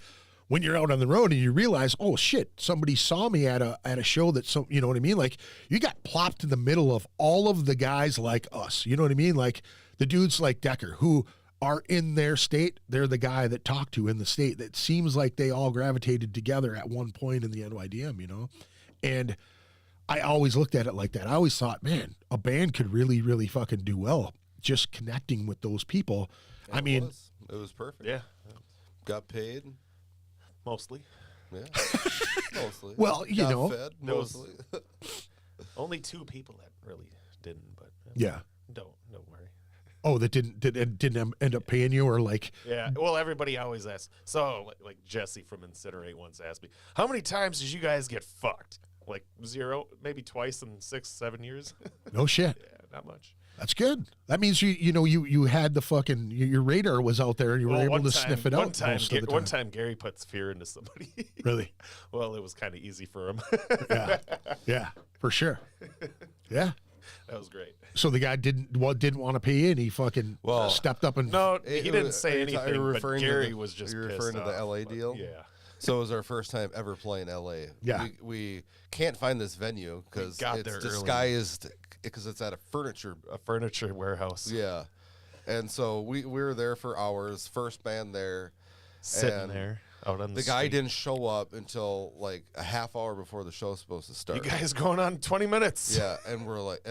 when you're out on the road and you realize, oh shit, somebody saw me at a show that some, you know what I mean? Like, you got plopped in the middle of all of the guys like us, you know what I mean? Like the dudes like Decker who are in their state, they're the guy that talked to in the state. That seems like they all gravitated together at one point in the NYDM, you know? And I always looked at it like that. I always thought, man, a band could really, really fucking do well just connecting with those people. And I mean, it was perfect. Yeah, Got paid. mostly. Yeah, mostly. Well, you Got know. fed, There was- mostly. Only 2 people that really didn't, but Yeah. don't worry. Oh, that didn't end up paying you, or like, Yeah, well, everybody always asks. So, like Jesse from Incinerate once asked me, how many times did you guys get fucked? Like 0, maybe twice in 6-7 years. no shit. Yeah, not much. That's good. That means you had the fucking, your radar was out there and you were able to sniff it out. One time Gary puts fear into somebody. Really? Well, it was kind of easy for him. Yeah, for sure. Yeah. That was great. So the guy didn't want to pay you, and he fucking stepped up and No, It- he it didn't was- say are you anything, but referring to Gary the- was just you're pissed referring to the off, LA but deal? Yeah. So it was our first time ever playing LA. Yeah. We can't find this venue because got it's there early. disguised because it's at a furniture. A furniture warehouse. Yeah. And so we were there for hours, first band there. Sitting and there out on the The guy street. didn't show up until like a half hour before the show's supposed to You start. guys going on 20 minutes. Yeah, and we're like,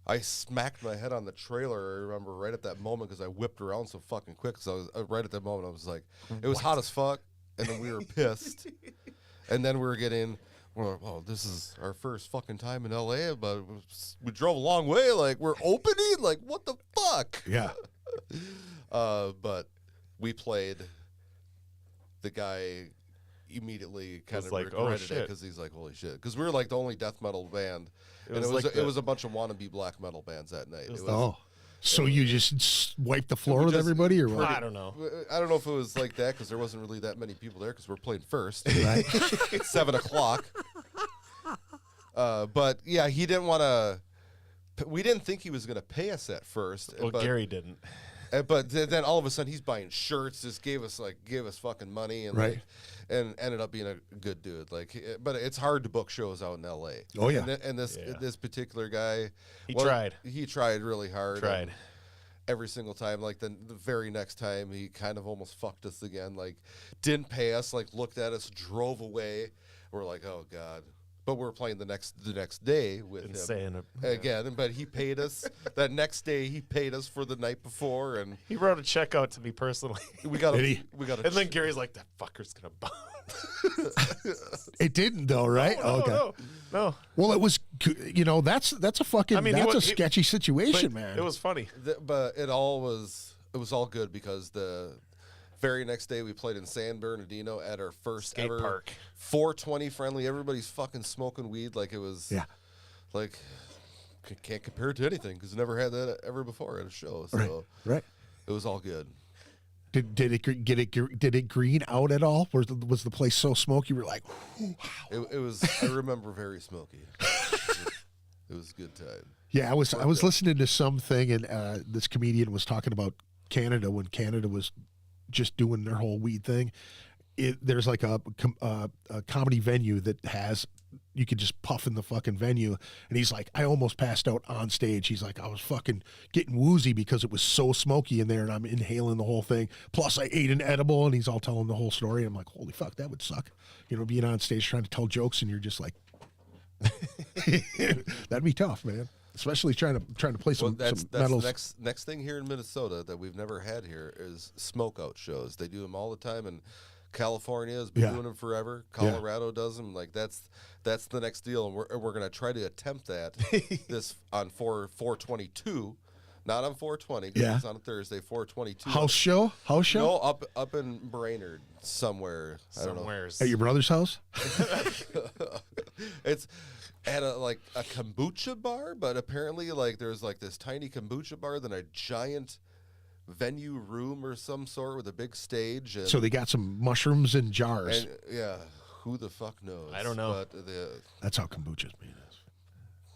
I smacked my head on the trailer. I remember right at that moment because I whipped around so fucking quick. So I was right at that moment. I was like, it was hot as fuck, and then we were pissed, and then we're like, oh, this is our first fucking time in LA, but we drove a long way. Like we're opening. Like what the fuck? yeah. But we played. The guy immediately kind Was of like, oh, regretted it shit. because he's like, holy shit, because we were like the only death metal band. It And was like it was a bunch of wannabe black metal bands that night. It was, Oh, so you just wiped the floor We with just- everybody, or what? I don't know. I don't know if it was like that because there wasn't really that many people there because we're playing first, Right. 7:00. But yeah, he didn't want to. We didn't think he was going to pay us at first. Well, but, Gary didn't. But then all of a sudden he's buying shirts. Just gave us fucking money and Right. like, and ended up being a good dude. Like, but it's hard to book shows out in L.A. Oh, yeah. And this Yeah. this particular guy, He tried. He tried really hard. Tried. and every single time. Like the very next time, he kind of almost fucked us again. Like, didn't pay us. Like, looked at us, drove away. We're like, oh god. But we're playing the next day with him Insane. again. But he paid us that next day. He paid us for the night before, and He wrote a check out to me personally. we got Did he? And then Gary's like, that fucker's going to bounce. It didn't though, right? Okay. No. Well, it was, that's a fucking, I mean, that's a he sketchy situation, But man. it was funny. But it was all good because the very next day we played in San Bernardino at our first Skate ever park. 420 friendly. Everybody's fucking smoking weed like it was. Yeah. Like can't compare it to anything because never had that ever before at a show. So Right. it was all good. Did it green out at all? Was the place so smoky? You were like, "Ooh, wow." It was. I remember very smoky. It was a good time. Yeah, I was listening to something, and this comedian was talking about Canada when Canada was just doing their whole weed thing. There's like a comedy venue that has, you could just puff in the fucking venue, and he's like, I almost passed out on stage. He's like, I was fucking getting woozy because it was so smoky in there, and I'm inhaling the whole thing. Plus, I ate an edible, and he's all telling the whole story. I'm like, holy fuck, that would suck. Being on stage trying to tell jokes, and you're just like, that'd be tough, man. Especially trying to play some That's metals. the next thing here in Minnesota that we've never had here is smoke out shows. They do them all the time, and California has been Yeah. doing them forever. Yeah. Colorado does them. Like that's the next deal, and we're gonna try to attempt that this on 4/22, not on 4/20. Yeah. It's on a Thursday. 4/22. House show? No, up in Brainerd somewhere. I don't know. Somewheres. At your brother's house? It's at a kombucha bar, but apparently like there's like this tiny kombucha bar, then a giant venue room or some sort with a big stage. And, So they got some mushrooms in jars. and yeah, who the fuck knows? I don't know. But That's how kombucha's made.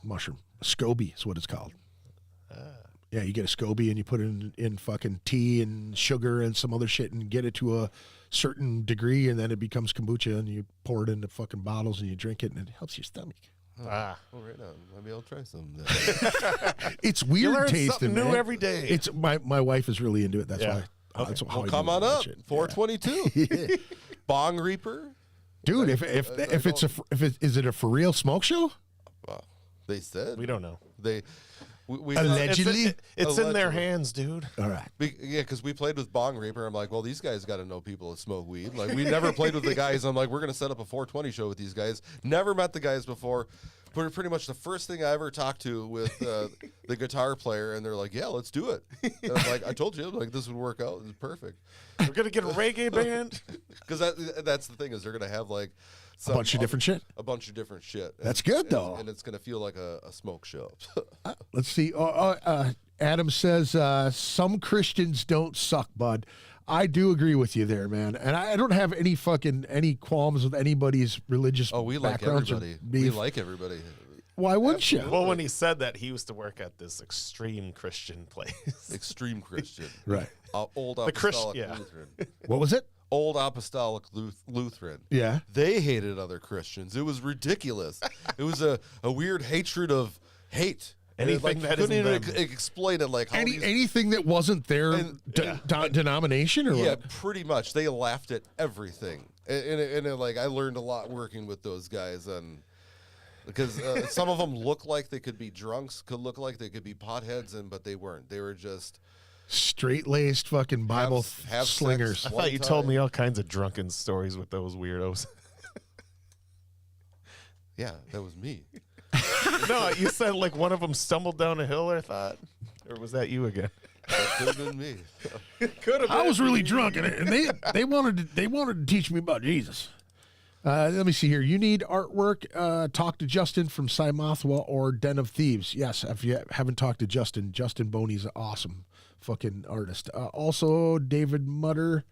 mushroom. SCOBY is what it's called. Ah. Yeah, you get a SCOBY and you put it in fucking tea and sugar and some other shit and get it to a certain degree, and then it becomes kombucha, and you pour it into fucking bottles and you drink it, and it helps your stomach. Ah. Well, right on. Maybe I'll try some. It's You weird learn tasting, something new man. every day. It's my wife is really into it. That's Yeah. why. That's how Well, I come do on that up. shit. 422. Yeah. Bong Reaper. Dude, if is it a for real smoke show? Well, they said We don't know. we Allegedly? It's in their Allegedly. hands, dude. All right. Yeah, because we played with Bong Reaper. I'm like, well, these guys got to know people that smoke weed. Like, we never played with the guys. I'm like, we're going to set up a 420 show with these guys. Never met the guys before. But pretty much the first thing I ever talked to with the guitar player, and they're like, yeah, let's do it. And I'm like, I told you, like, this would work out. It's perfect. We're gonna get a reggae band. Because that's the thing is they're going to have, like, A bunch of different shit. A bunch of different shit. That's good, though. And it's going to feel like a smoke show. Let's see. Adam says some Christians don't suck, bud. I do agree with you there, man. And I don't have any qualms with anybody's religious Oh, we like backgrounds or everybody. beef. We like everybody. Why wouldn't you? Well, when he said that, he used to work at this extreme Christian place. Extreme Christian. Right. Old The Christ- Apostolic yeah. Lutheran. What was it? Old Apostolic Lutheran. Yeah. They hated other Christians. It was ridiculous. It was a weird hatred of hate. And Anything that couldn't isn't even them. explain it. Like how these- Anything that wasn't their And- denomination or yeah, what? pretty much. They laughed at everything, and like I learned a lot working with those guys, and because some of them look like they could be drunks, could look like they could be potheads, but they weren't. They were just Straight-laced fucking Bible have slingers. sex. I thought you told me all kinds of drunken stories with those weirdos. Yeah, that was me. No, you said like one of them stumbled down a hill, I thought. Or was that you again? That could have been me. Could have I was really drunk, and they wanted to teach me about Jesus. Let me see here. You need artwork. Talk to Justin from Cymothwa or Den of Thieves. Yes, if you haven't talked to Justin Boney's an awesome fucking artist. Also, David Murder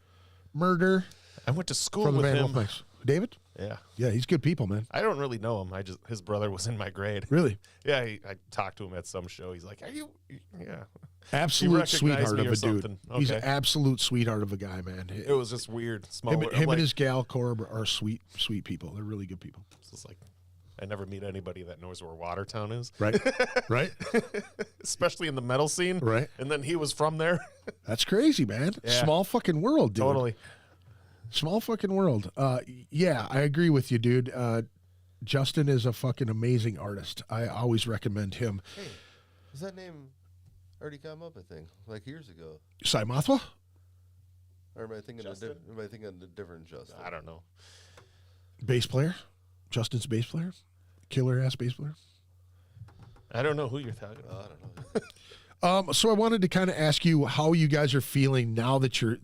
I went to school from the with band him. Wolfmanks. David? Yeah. Yeah, he's good people, man. I don't really know him. His brother was in my grade. Really. Yeah, I talked to him at some show. He's like, "Are you?" Yeah. Absolute recognized sweetheart me of or a dude. something. He's Okay. an absolute sweetheart of a guy, man. It was just weird. Small. Him, I'm him like, and his gal Corb are sweet people. They're really good people. it's just like, I never meet anybody that knows where Watertown is, Right? Right? especially in the metal scene. Right. And then he was from there. That's crazy, man. Yeah. Small fucking world, dude. Totally. Small fucking world. Yeah, I agree with you, dude. Justin is a fucking amazing artist. I always recommend him. Hey, does that name already come up? I think like years ago. Cymothwa? Or am I thinking Justin? am I thinking a different Justin? I don't know. Bass player? Justin's bass player? Killer ass bass player? I don't know who you're talking about. I don't know. So I wanted to kind of ask you how you guys are feeling now that you're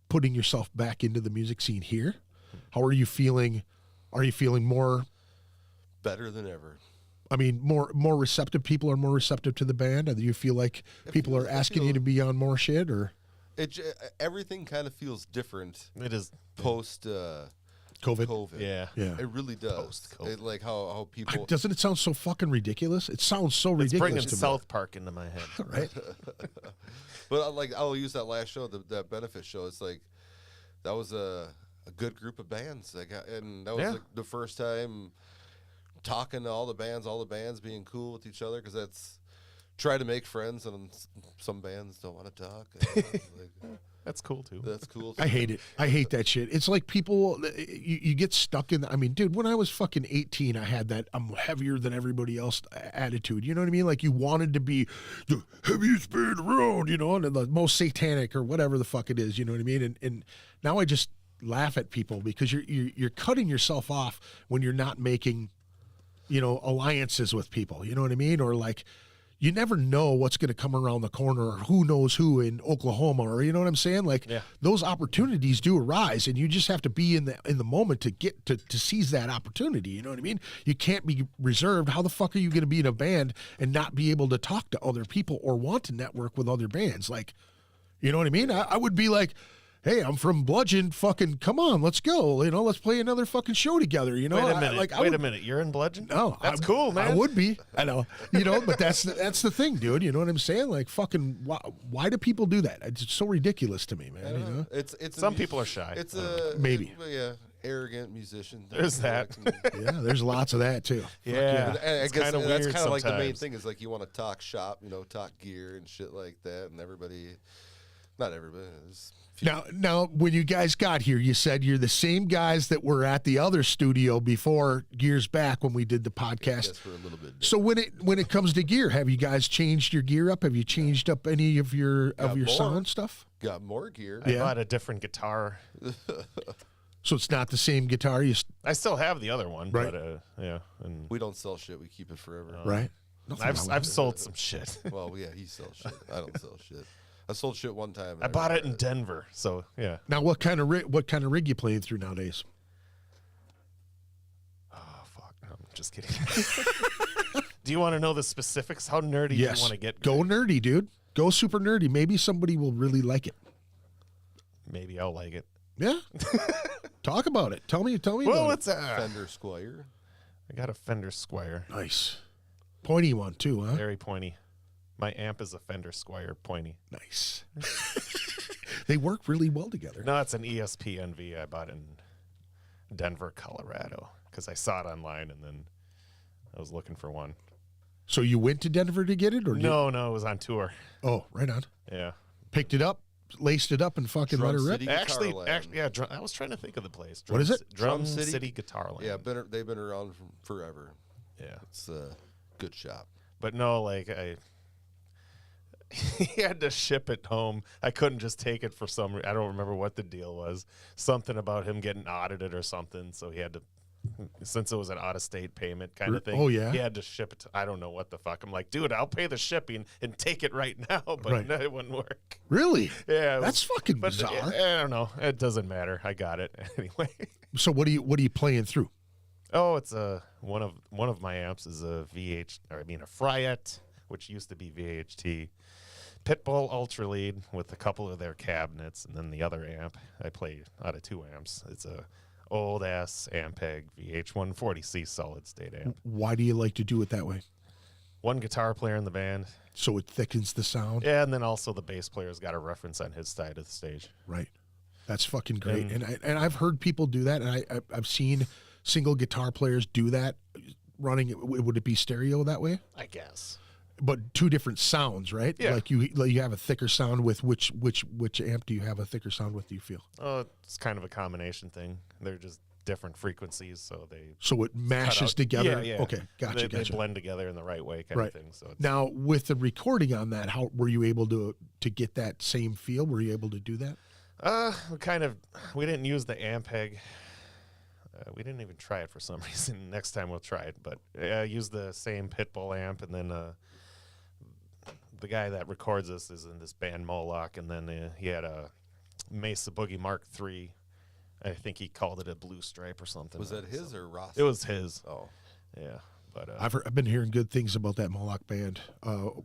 putting yourself back into the music scene here. How are you feeling? Are you feeling more? Better than ever. I mean, more receptive. People are more receptive to the band. Or do you feel like people are asking you to be on more shit, or Everything kind of feels different It is. post COVID? COVID. Yeah. Yeah. It really does. Post-COVID. Like how people. Doesn't it sound so fucking ridiculous? It sounds so It's ridiculous bringing to South Park into my head. me. Right? But like I'll use that last show, that benefit show. It's like that was a good group of bands. Like, and that was Yeah. like the first time talking to all the bands being cool with each other, because that's try to make friends, and some bands don't want to talk. Like, That's cool too. that's cool. I hate it. I hate that shit. It's like people, you get stuck in. I mean, dude, when I was fucking 18, I had that I'm heavier than everybody else attitude. You know what I mean? Like you wanted to be the heaviest band around, and the most satanic or whatever the fuck it is. You know what I mean? And now I just laugh at people because you're cutting yourself off when you're not making, alliances with people. You know what I mean? Or like. You never know what's going to come around the corner, or who knows who in Oklahoma, or you know what I'm saying? Like those opportunities do arise, and you just have to be in the moment to get to seize that opportunity. You know what I mean? You can't be reserved. How the fuck are you going to be in a band and not be able to talk to other people or want to network with other bands? Like, you know what I mean? I would be like, hey, I'm from Bloodgeon. Fucking come on, let's go. You know, let's play another fucking show together. You know, Wait a minute. I Wait would- a minute. You're in Bloodgeon? No, That's cool, man. I would be. I know. You know, but that's the thing, dude. You know what I'm saying? Like, fucking, why do people do that? It's so ridiculous to me, man. You know? It's Some people are shy. It's a Maybe. arrogant musician. There's that. Yeah, there's lots of that too. Yeah. And I It's guess kinda that's weird kind of like the main sometimes. thing is like you want to talk shop, talk gear and shit like that, and everybody, not everybody. There's Now, when you guys got here, you said you're the same guys that were at the other studio before years back when we did the podcast. yes, for a little bit. So when it comes to gear, have you guys changed your gear up? Have you changed up any of your more. sound stuff? Got more gear. I Yeah. bought a different guitar. So it's not the same guitar, I still have the other one, Right. but yeah, and We don't sell shit. We keep it forever. right? Nothing wrong with I've it. sold some shit. Well, yeah, he sells shit. I don't sell shit. I sold shit one time. and I bought it in regret Denver, so yeah. Now, what kind of rig you playing through nowadays? Oh fuck, no, I'm just kidding. Do you want to know the specifics? How nerdy do you Yes, want to get? go nerdy, dude. Go super nerdy. Maybe somebody will really like it. Maybe I'll like it. Yeah. Talk about it. Tell me Well, about it's Fender Squire. I got a Fender Squire, it. Nice. Pointy one too, huh? very pointy. My amp is a Fender Squire pointy. Nice. They work really well together. No, it's an ESP NV I bought in Denver, Colorado, because I saw it online and then I was looking for one. So you went to Denver to get it, or No, it was on tour. Oh, right on. Yeah. Picked it up, laced it up, and fucking Drum let her rip. City Guitar Actually, Land. yeah. I was trying to think of the place. What is it? Drum Drum City? City Guitar Land. Yeah, they've been around forever. Yeah. It's a good shop. But no, like he had to ship it home. I couldn't just take it for some. I don't remember what the deal was. Something about him getting audited or something. So he had to, since it was an out-of-state payment kind of thing. Oh, yeah? He had to ship it. I don't know what the fuck. I'm like, dude, I'll pay the shipping and take it right now. But Right. no, it wouldn't work. Really? Yeah, it That's fucking but bizarre. I don't know. It doesn't matter. I got it anyway. So what are you playing through? Oh, it's one of my amps is a Fryette, which used to be VHT. Pitbull Ultra Lead with a couple of their cabinets, and then the other amp I play out of 2 amps. It's a old ass Ampeg VH140C solid state amp. Why do you like to do it that way? One guitar player in the band, So it thickens the sound, yeah, and then also the bass player's got a reference on his side of the stage. right? That's fucking great. And- And I've heard people do that, and I've seen single guitar players do that. Running, would it be stereo that way? I guess. But 2 different sounds, right? Yeah. Like you have a thicker sound with which amp do you have a thicker sound with? Do you feel? Oh, it's kind of a combination thing. They're just different frequencies, so they So it mashes out- together. Yeah, yeah. Okay, gotcha, They gotcha. blend together in the right way, kind Right. of thing. So it's, Now, with the recording on that, how were you able to get that same feel? Were you able to do that? we didn't use the Ampeg. We didn't even try it for some reason. Next time we'll try it, but use the same Pitbull amp, and then the guy that records this is in this band Moloch, and then he had a Mesa Boogie Mark III. I think he called it a Blue Stripe or something. Was that his or Ross? It was his. Oh, Yeah, but I've been hearing good things about that Moloch band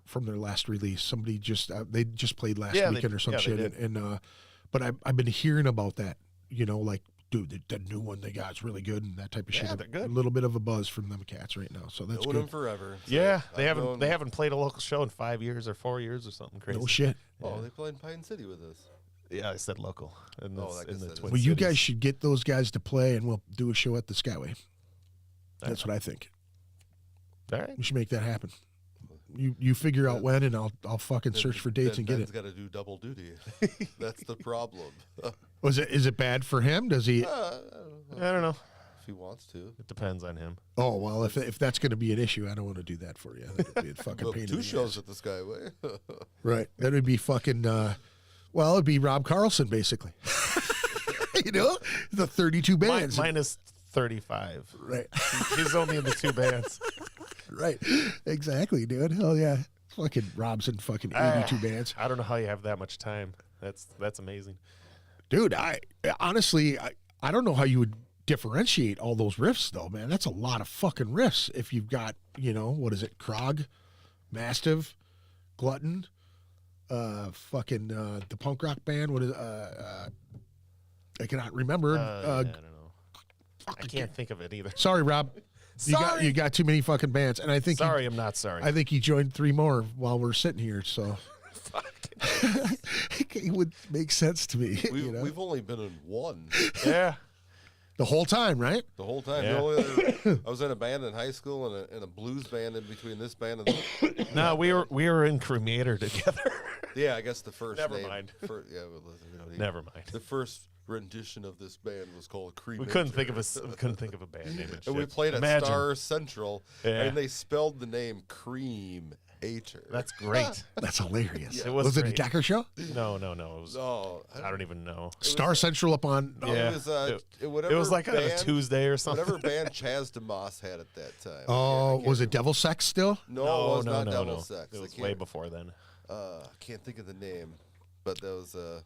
from their last release. Somebody they just played last Yeah, they- weekend or some yeah, they shit, did. and but I've been hearing about that. You know, like, dude, the new one they got is really good and that type of shit. Yeah, they're good. A little bit of a buzz from them cats right now, so that's known him good. forever. So yeah, they I've haven't known- they haven't played a local show in 5 years or 4 years or something crazy. No shit. Oh, they played in Pine City with us. Yeah, I said local. In Oh, I guess in the that is- Twin Well, you guys Cities. should get those guys to play, and we'll do a show at the Skyway. That's what I think. All right. We should make that happen. You figure out when, and I'll fucking search for dates and get Ben's it. got to do double duty. That's the problem. Is it bad for him? Does he? I don't know. If he wants to. It depends on him. Oh well, if that's going to be an issue, I don't want to do that for you. That'd be a fucking Well, pain. in 2 the shows ass. at the Skyway. Right. That would be fucking. Well, it'd be Rob Carlson basically. You know, the 32 bands. Minus 35. Right. He's only in the 2 bands. Right. Exactly, dude. Hell yeah. Fucking Rob's in fucking 82 bands. I don't know how you have that much time. That's amazing. Dude, I honestly I don't know how you would differentiate all those riffs though, man. That's a lot of fucking riffs if you've got, what is it, Krog, Mastiff, Glutton, fucking the punk rock band. What is I cannot remember. I don't know. I can't think of it either. Sorry, Rob. Sorry. You got too many fucking bands, and I think Sorry, I'm not sorry. I think he joined 3 more while we're sitting here. So it would make sense to me. We've only been in one Yeah. The whole time, right? the whole time. Yeah. The only other, I was in a band in high school and a blues band in between this band and the, No, we were in Cremator together. yeah, I guess the first Never name. mind. Yeah, well, we don't need- Never mind. The first rendition of this band was called Cream. We couldn't think of a band name. And we played at Imagine. Star Central, Yeah. and they spelled the name Cream Ater. That's great. That's hilarious. It was it a great. Decker show? No. It was, oh, I don't even know. Star Central up on. Yeah. It was It was like band, a Tuesday or something. whatever band Chaz DeMoss had at that time. Oh, I can't was it remember. Devil Sex still? No, it was not Devil no. Sex. It I was can't- way before then. I can't think of the name, but that was the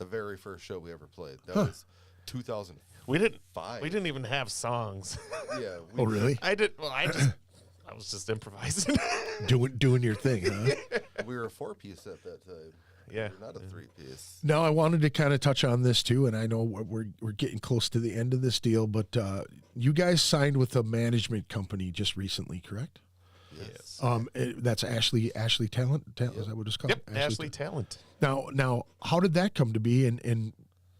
very first show we ever played. That was 2005. We didn't even have songs. Yeah. Oh, really? I was just improvising. Doing your thing, huh? We were a 4-piece at that time. Yeah. We were not a 3-piece. Now, I wanted to kind of touch on this too, and I know we're getting close to the end of this deal, but you guys signed with a management company just recently, correct? Yes. That's Ashley Talent. Is that what it's called? Yep, Ashley Talent. Now, how did that come to be? And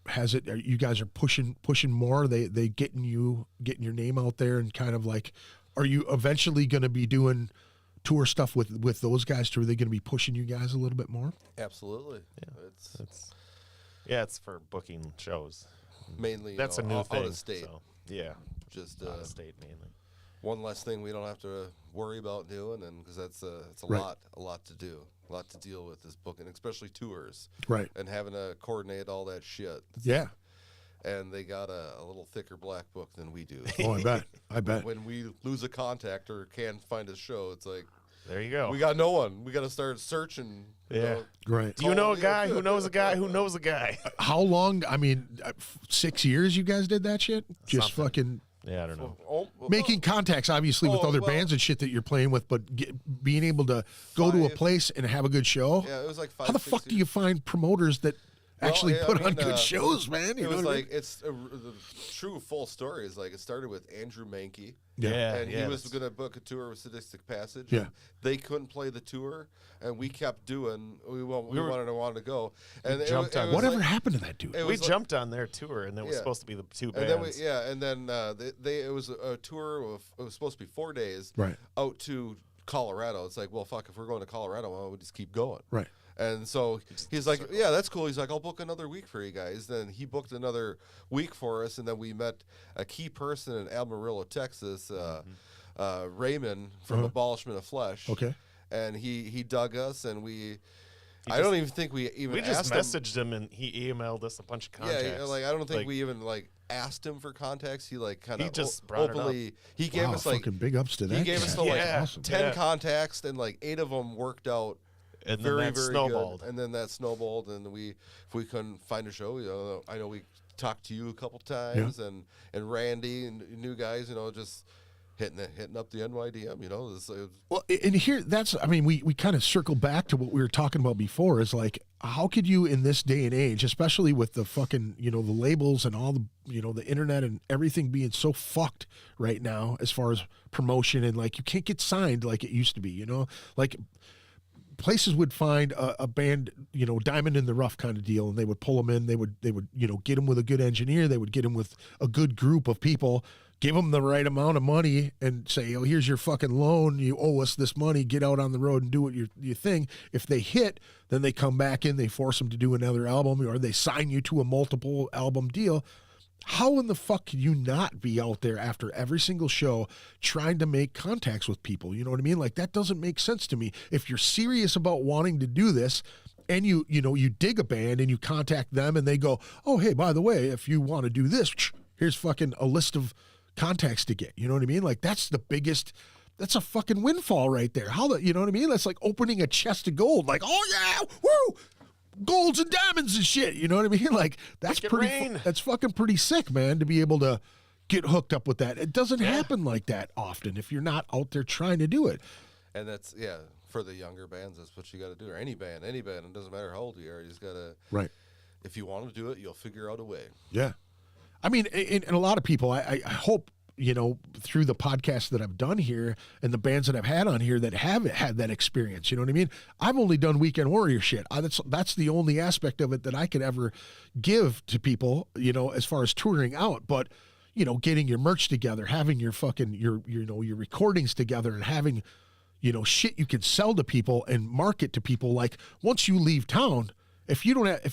has it? You guys are pushing more. They getting your name out there, and kind of like, are you eventually going to be doing tour stuff with those guys too? Are they going to be pushing you guys a little bit more? Absolutely. Yeah. It's for booking shows. Mainly That's a new out thing. of state. So, yeah, Just out of state mainly. one less thing we don't have to worry about doing, and because it's a Right. lot to do, a lot to deal with is booking, especially tours, Right. and having to coordinate all that shit. Yeah. And they got a little thicker black book than we do. Oh, I bet. When we lose a contact or can't find a show, it's like There you go. we got no one. We got to start searching. you Yeah. know. Right. Do you know a guy who knows a guy who knows a guy? How long? I mean, 6 years you guys did that shit? Just Something. fucking Yeah, I don't know. Oh, making contacts, obviously, with Oh, other well- bands and shit that you're playing with, but being able to go to a 5 place and have a good show. Yeah, it was like 5. How the 6 fuck do years. you find promoters that actually yeah, I put on mean, good shows, man? You It know was what I like mean? it's the true full story is like it started with Andrew Mankey. Yeah, And he was that's- going to book a tour with Sadistic Passage. Yeah. and they couldn't play the tour, and we kept doing. We were- wanted to go, and it, jumped it on- was Whatever like- happened to that dude? it We was like- jumped on their tour, and it was Yeah. supposed to be the two And then bands. and then it was a tour of it was supposed to be 4 days, Right. out to Colorado. It's like, well, fuck, if we're going to Colorado, why don't we just keep going? Right. And so he's like, yeah, that's cool. He's like, I'll book another week for you guys. Then he booked another week for us, and then we met a key person in Amarillo, Texas, Raymond from Abolishment of Flesh. Okay. And he dug us, and I don't even think we even We just asked him. messaged him, and he emailed us a bunch of contacts. Yeah, like I don't think Like, we even like asked him for contacts. He like kind He of just brought it up. openly. He gave Wow, us like fucking big ups to that. he gave guy. us the like Yeah. awesome. 10 Yeah. contacts, and like 8 of them worked out and then very that very snowballed. good. And then that snowballed, and if we couldn't find a show, I know we talked to you a couple times, and Randy and new guys, just hitting up the NYDM. Well, and here, we kind of circle back to what we were talking about before is like, how could you in this day and age, especially with the fucking, the labels and all the, the internet and everything being so fucked right now as far as promotion, and like, you can't get signed like it used to be, like places would find a band, diamond in the rough kind of deal, and they would pull them in. They would, get them with a good engineer. They would get them with a good group of people, give them the right amount of money, and say, "Oh, here's your fucking loan. You owe us this money. Get out on the road and do what your thing." If they hit, then they come back in. They force them to do another album, or they sign you to a multiple album deal. How in the fuck can you not be out there after every single show trying to make contacts with people? You know what I mean? Like, that doesn't make sense to me. If you're serious about wanting to do this, and you dig a band and you contact them and they go, "Oh, hey, by the way, if you want to do this, here's fucking a list of contacts to get." You know what I mean? Like, that's a fucking windfall right there. You know what I mean? That's like opening a chest of gold. Like, oh yeah, woo! Golds and diamonds and shit. You know what I mean? Like, that's Make it pretty. rain. That's fucking pretty sick, man. To be able to get hooked up with that. It doesn't happen like that often if you're not out there trying to do it. And that's for the younger bands, that's what you got to do. Or any band, it doesn't matter how old you are. You just got to. Right. If you want to do it, you'll figure out a way. Yeah. I mean, and a lot of people, I hope, through the podcast that I've done here and the bands that I've had on here that have had that experience, you know what I mean? I've only done Weekend Warrior shit. That's the only aspect of it that I could ever give to people, as far as touring out. But, getting your merch together, having your fucking, your recordings together and having, shit you can sell to people and market to people. Like once you leave town, if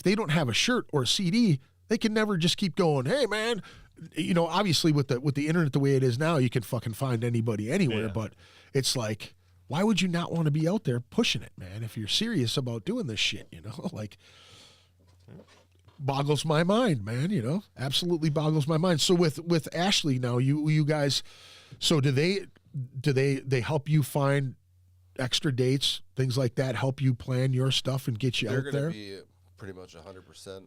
they don't have a shirt or a CD, they can never just keep going, hey man, obviously with the internet the way it is now, you can fucking find anybody anywhere, but it's like, why would you not want to be out there pushing it, man? If you're serious about doing this shit, like boggles my mind, man, absolutely boggles my mind. So with Ashley now, you guys, so do they help you find extra dates, things like that, help you plan your stuff and get you out there? They're going to be pretty much 100%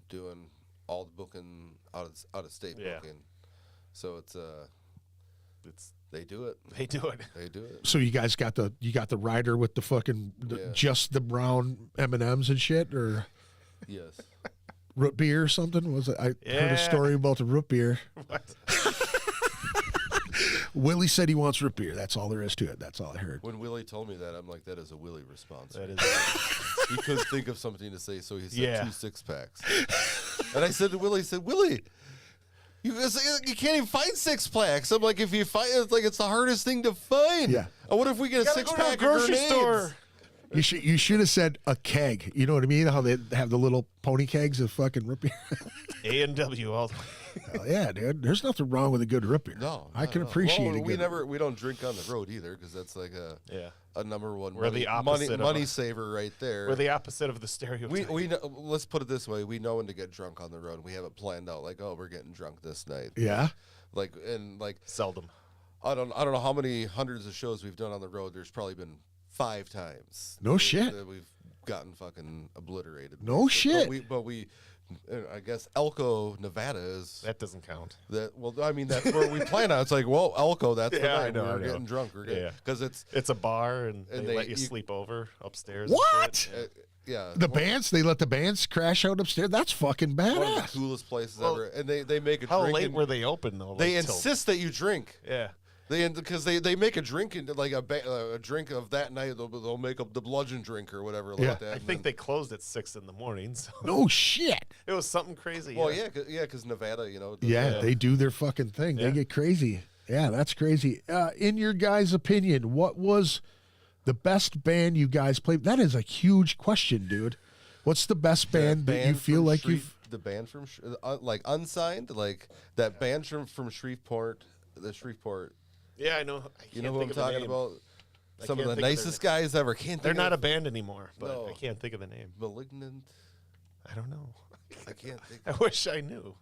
doing all the booking out of state booking. So it's they do it. They do it. They do it. So you guys got the rider with the fucking just the brown M&Ms and shit, or yes, root beer or something? Was it? I heard a story about the root beer. What? Willie said he wants root beer. That's all there is to it. That's all I heard. When Willie told me that, I'm like, that is a Willie response. That is. He couldn't think of something to say, so he said 2 6-packs. And I said to Willie, Willie, you can't even find 6-packs. I'm like, if you find it's like it's the hardest thing to find. Yeah. What if we get a 6-pack of grenades? You should have said a keg. You know what I mean? How they have the little pony kegs of fucking root beer. A&W all the way. Hell yeah, dude. There's nothing wrong with a good root beer. No, I can appreciate well, it. We don't drink on the road either because that's like a number one We're the opposite money saver right there. We're the opposite of the stereotype. We know, let's put it this way: we know when to get drunk on the road. We have it planned out. Like, oh, we're getting drunk this night. Yeah. Like Seldom. I don't know how many hundreds of shows we've done on the road. There's probably been 5 times. No shit. That we've gotten fucking obliterated. No shit. But we I guess Elko, Nevada is That doesn't count. that. Well, I mean that's where we plan on. It's like, well, Elko, that's the Yeah, I night know, we're I know. getting drunk. We're getting because It's a bar and they let you you- sleep over upstairs. What? And shit. yeah. The bands, they let the bands crash out upstairs. That's fucking one of the badass. coolest places Well, ever, and they make a How drink. late and were they open though? they Like, till- insist that you drink. Yeah. Because they make a drink into like a drink of that night. They'll make up the Bloodgeon drink or whatever Yeah. like that. I and think then- they closed at 6 in the morning. So No shit. it was something crazy. Well, because Nevada, does Yeah, that. they do their fucking thing. They Yeah. get crazy. Yeah, that's crazy. In your guys' opinion, what was the best band you guys played? That is a huge question, dude. What's the best band that you feel from like you've... The band from like unsigned, like that band from Shreveport, the Shreveport. Yeah, I know. I You can't know who I'm think of the talking name. about? I Some of can't the think of their nicest guys ever. Can't They're think not a of band anymore, but No. I can't think of the name. Malignant. I don't know. I can't think. I wish I knew.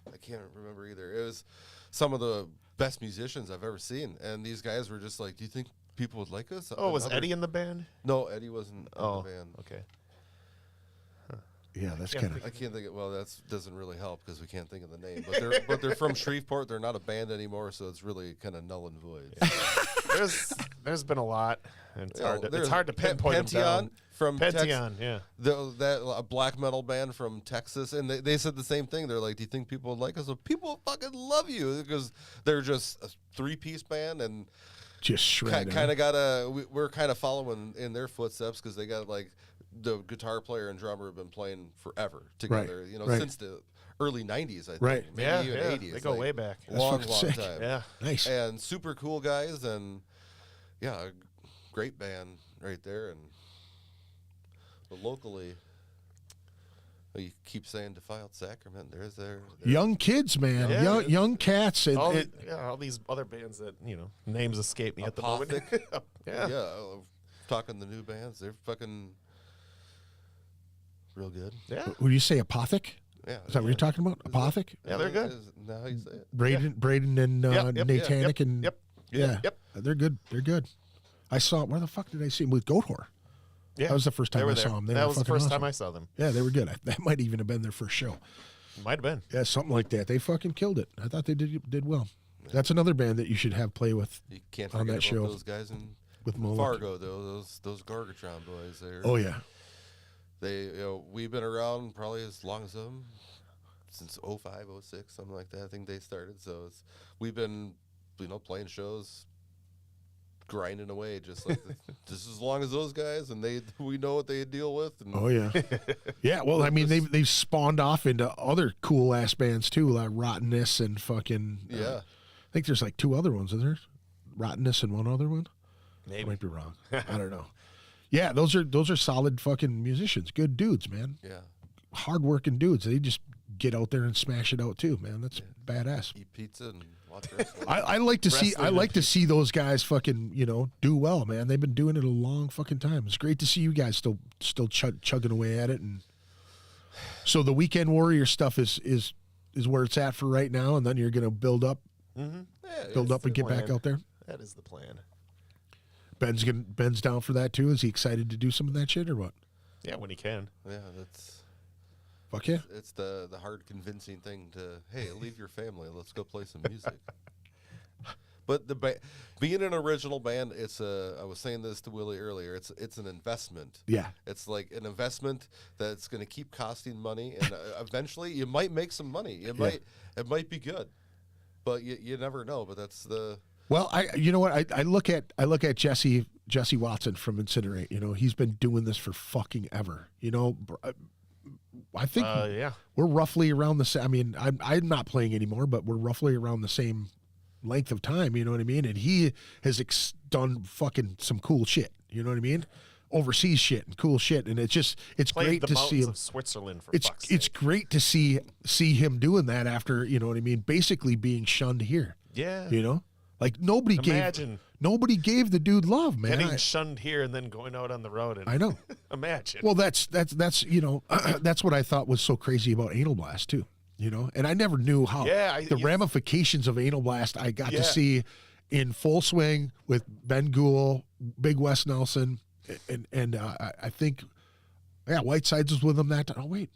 I can't remember either. It was some of the best musicians I've ever seen, and these guys were just like, "Do you think people would like us?" Oh, was Another- Eddie in the band? No, Eddie wasn't in Oh, the band. okay. Yeah, that's Can't kind of... think- I can't think of. Well, that doesn't really help because we can't think of the name. But they're from Shreveport. They're not a band anymore, so it's really kind of null and void. There's been a lot, and it's hard to There's pinpoint them down. Pantheon from Texas. Pantheon, yeah. A black metal band from Texas, and they said the same thing. They're like, "Do you think people would like us?" Well, people fucking love you because they're just a 3-piece band and Just shredded. kind of we're kind of following in their footsteps because they got like the guitar player and drummer have been playing forever together. right. Since the early '90s, I think, Right. maybe Yeah, even yeah. '80s. They go like, way back. long fucking sick. time. Yeah. Nice. And super cool guys, and yeah, a great band right there. And but locally, you keep saying Defiled Sacrament. There's Young kids, man. Yeah. Young cats. And All these other bands that, names escape me at the moment. Apothic. Yeah. yeah. Talking the new bands, they're fucking real good. Yeah. would you say Apothic? Yeah, Is that what you're talking about? Apothic? Yeah, they're good. Is now how you say it? Braden and Yep, yep, Natanic yep, and... yep, Yeah. yep. They're good. They're good. I saw... Where the fuck did I see them? With Goat Whore. Yeah. That was the first time They were I there. saw them. They That were was the fucking first awesome. time I saw them. Yeah, they were good. That might even have been their first show. Might have been. Yeah, something like that. They fucking killed it. I thought they did well. That's another band that you should have play with. You can't on forget that about show. those guys in with Moloch. Fargo, though, those Gargatron boys there. Oh yeah. They, we've been around probably as long as them, since 05, 06, something like that. I think they started. So we've been, playing shows, grinding away just like just as long as those guys, and we know what they deal with. And Oh yeah. Yeah. Well, I mean, they've spawned off into other cool ass bands too, like Rottenness and fucking. Yeah. I think there's like 2 other ones, isn't there? Rottenness and one other one. I Maybe. might be wrong. I don't know. Yeah, those are solid fucking musicians. Good dudes, man. Yeah. Hardworking dudes. They just get out there and smash it out too, man. That's badass. Eat pizza and watch wrestling. I like to see Wrestling. see those guys fucking do well, man. They've been doing it a long fucking time. It's great to see you guys still chugging away at it. And so the Weekend Warrior stuff is where it's at for right now, and then you're gonna build up Yeah, and that's the get back plan. out there. That is the plan. Ben's down for that too. Is he excited to do some of that shit or what? Yeah, when he can. Yeah, that's Fuck yeah. it's the hard convincing thing to, hey, leave your family, let's go play some music. But being an original band, I was saying this to Willie earlier, it's an investment. Yeah. It's like an investment that's going to keep costing money, and eventually you might make some money. It might be good, but you never know. But that's the Well, I look at Jesse Watson from Incinerate. He's been doing this for fucking ever. I think Yeah. we're roughly around the same. I mean, I'm not playing anymore, but we're roughly around the same length of time. You know what I mean? And he has done fucking some cool shit. You know what I mean? Overseas shit and cool shit, and it's Played great the to see mountains him. of Switzerland for It's fuck's it's sake. great to see him doing that after, you know what I mean, basically being shunned here. Yeah. Like nobody Imagine gave the dude love, man. getting shunned here and then going out on the road. And I know. imagine. Well, that's that's what I thought was so crazy about Anal Blast too. And I never knew how the ramifications of Anal Blast I got to see in full swing with Ben Gould, Big Wes Nelson, and I think Whitesides was with him that time. Oh wait,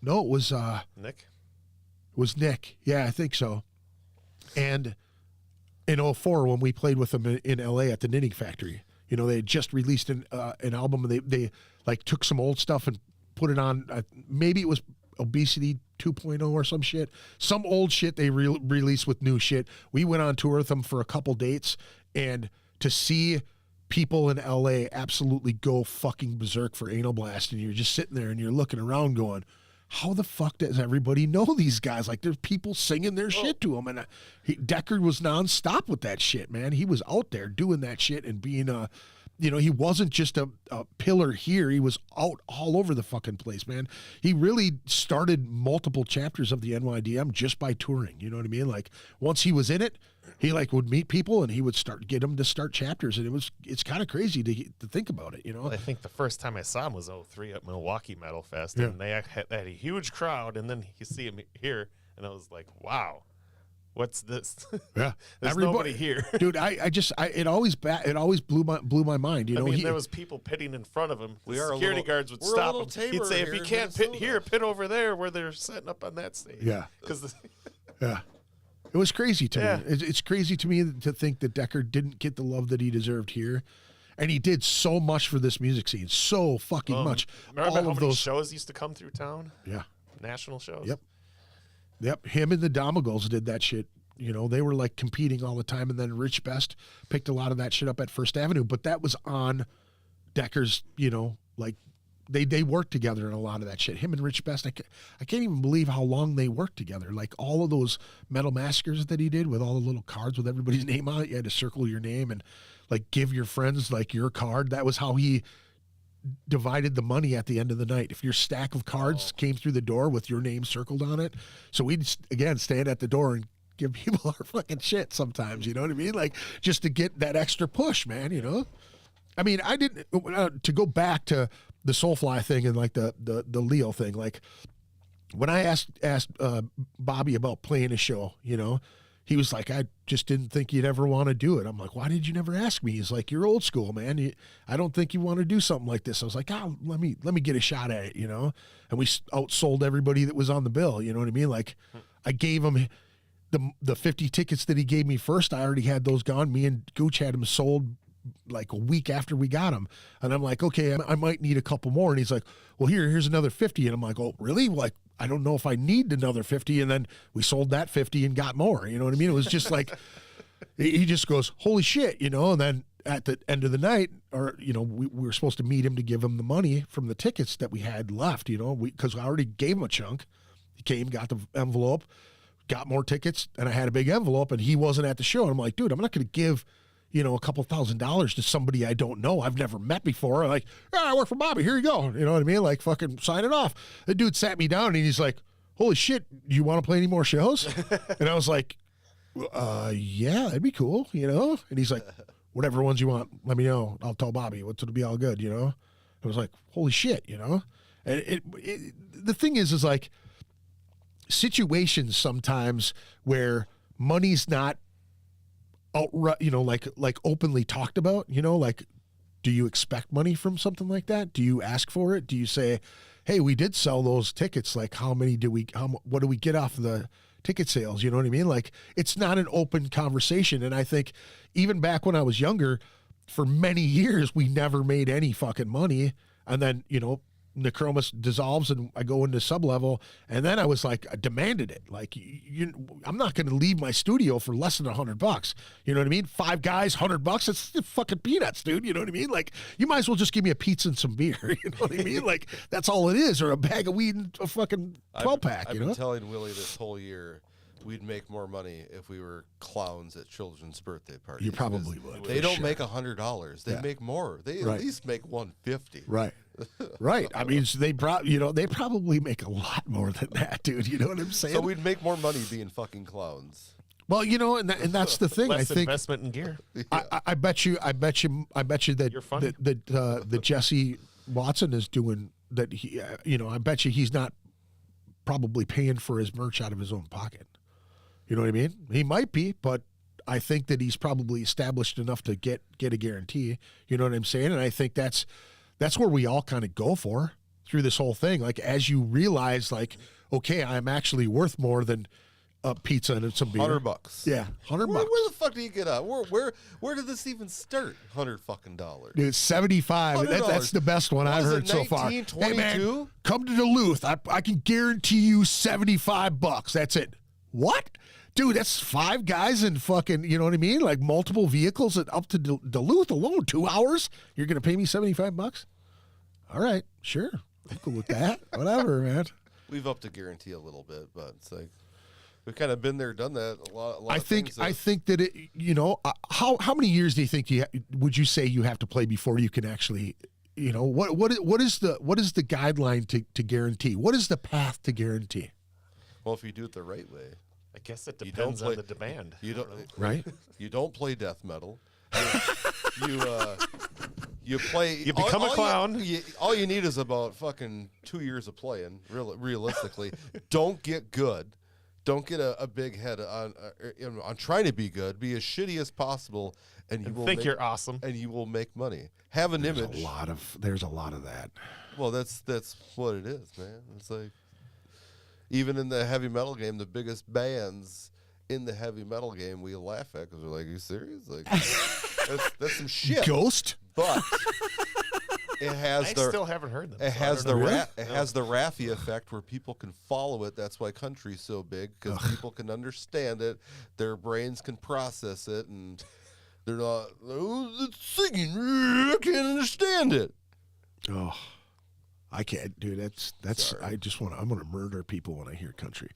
no, it was Nick. It was Nick. Yeah, I think so. And in 04 when we played with them in LA at the Knitting Factory, they had just released an album. And they like took some old stuff and put it on. Maybe it was Obesity 2.0 or some shit. Some old shit they released with new shit. We went on tour with them for a couple dates, and to see people in LA absolutely go fucking berserk for Anal Blast, and you're just sitting there and you're looking around going, how the fuck does everybody know these guys? Like, there's people singing their shit to them. And Deckard was nonstop with that shit, man. He was out there doing that shit and being he wasn't just a pillar here. He was out all over the fucking place, man. He really started multiple chapters of the NYDM just by touring. You know what I mean? Like, once he was in it, he would meet people and he would get them to start chapters. And it's kind of crazy to think about it, I think the first time I saw him was 03 at Milwaukee Metal Fest, Yeah. and they had a huge crowd, and then you see him here, and I was like, wow, what's this? Yeah. There's nobody here. Dude, it always blew my mind. I mean, there was people pitting in front of him. We are a Security little- guards would we're a stop little him. He'd tamer say, if here you in can't pit Minnesota." here, pit over there where they're setting up on that stage. Yeah. Because Yeah. It was crazy to Yeah. me. It's crazy to me to think that Deckard didn't get the love that he deserved here. And he did so much for this music scene. So fucking much. remember All how of many those. shows used to come through town? Yeah. National shows? Yep. Him and the Domagals did that shit. They were like competing all the time. And then Rich Best picked a lot of that shit up at First Avenue. But that was on Decker's, like they worked together in a lot of that shit. Him and Rich Best, I can't even believe how long they worked together. Like all of those Metal Massacres that he did with all the little cards with everybody's name on it. You had to circle your name and like give your friends like your card. That was how he divided the money at the end of the night. If your stack of cards came through the door with your name circled on it. So we'd again stand at the door and give people our fucking shit sometimes, you know what I mean? Like just to get that extra push, man, I mean, I didn't to go back to the Soulfly thing and like the Leo thing. Like when I asked Bobby about playing a show, he was like, I just didn't think you'd ever want to do it. I'm like, why did you never ask me? He's like, you're old school, man. I don't think you want to do something like this. I was like, let me get a shot at it, And we outsold everybody that was on the bill. You know what I mean? Like I gave him the 50 tickets that he gave me first. I already had those gone. Me and Gooch had them sold like a week after we got them. And I'm like, okay, I might need a couple more. And he's like, well, here's another 50. And I'm like, oh, really? Like, I don't know if I need another 50. And then we sold that 50 and got more. You know what I mean? It was just like, he just goes, holy shit, you know? And then at the end of the night, or, you know, we were supposed to meet him to give him the money from the tickets that we had left, you know, because I already gave him a chunk. He came, got the envelope, got more tickets, and I had a big envelope, and he wasn't at the show. And I'm like, dude, I'm not going to give, you know, a couple $1,000s to somebody I don't know, I've never met before. I'm like, I work for Bobby, here you go. You know what I mean? Like, fucking sign it off. The dude sat me down, and he's like, holy shit, you want to play any more shows? And I was like, yeah, that'd be cool, you know? And he's like, whatever ones you want, let me know. I'll tell Bobby. It'll be all good, you know? I was like, holy shit, you know? And the thing is like, situations sometimes where money's not outright, you know, like openly talked about, you know, like, do you expect money from something like that? Do you ask for it? Do you say, hey, we did sell those tickets. Like, what do we get off the ticket sales? You know what I mean? Like, it's not an open conversation. And I think even back when I was younger, for many years, we never made any fucking money. And then, you know, Necromus dissolves and I go into sub-level, and then I was like, I demanded it. Like, I'm not going to leave my studio for less than $100. You know what I mean? 5 guys, $100. It's fucking peanuts, dude. You know what I mean? Like, you might as well just give me a pizza and some beer. You know what I mean? Like, that's all it is, or a bag of weed and a fucking 12-pack. I've been telling Willie this whole year we'd make more money if we were clowns at children's birthday parties. You probably would. They don't make $100. They make more. They at least make $150. Right. Right. I mean, they probably make a lot more than that, dude. You know what I'm saying? So we'd make more money being fucking clowns. Well, you know, and that's the thing. Less I think investment in gear. I bet you that You're funny. that Jesse Watson is doing that. He, you know, I bet you he's not probably paying for his merch out of his own pocket. You know what I mean? He might be, but I think that he's probably established enough to get a guarantee. You know what I'm saying? And I think that's where we all kind of go for through this whole thing. Like, as you realize, like, okay, I'm actually worth more than a pizza and some beer. $100. Yeah, $100. Where the fuck do you get up? Where did this even start? $100 fucking dollars. Dude, 75. That's the best one I've heard so far. 1922? Hey man, come to Duluth. I can guarantee you $75. That's it. What? Dude, that's 5 guys and fucking, you know what I mean? Like multiple vehicles and up to Duluth alone, 2 hours. You're gonna pay me $75? All right, sure. I'm cool with that. Whatever, man. We've upped the guarantee a little bit, but it's like we've kind of been there, done that. A lot I think that it. You know, how many years do you think would you say you have to play before you can actually, you know, what is the guideline to guarantee? What is the path to guarantee? Well, if you do it the right way. I guess it depends on the demand. You don't right. You don't play death metal. You play. You become a clown. All you need is about fucking 2 years of playing. Realistically, don't get good. Don't get a big head on trying to be good. Be as shitty as possible, and you will think you're awesome, and you will make money. Have an image. There's a lot of that. Well, that's what it is, man. It's like even in the heavy metal game, the biggest bands in the heavy metal game we laugh at because we're like, "Are you serious? Like that's some shit." Ghost, but. It has I still haven't heard them. It has the has the Raffi effect where people can follow it. That's why country's so big, because people can understand it. Their brains can process it, and they're not it's singing. I can't understand it. Oh, I can't, dude. That's. I'm gonna murder people when I hear country.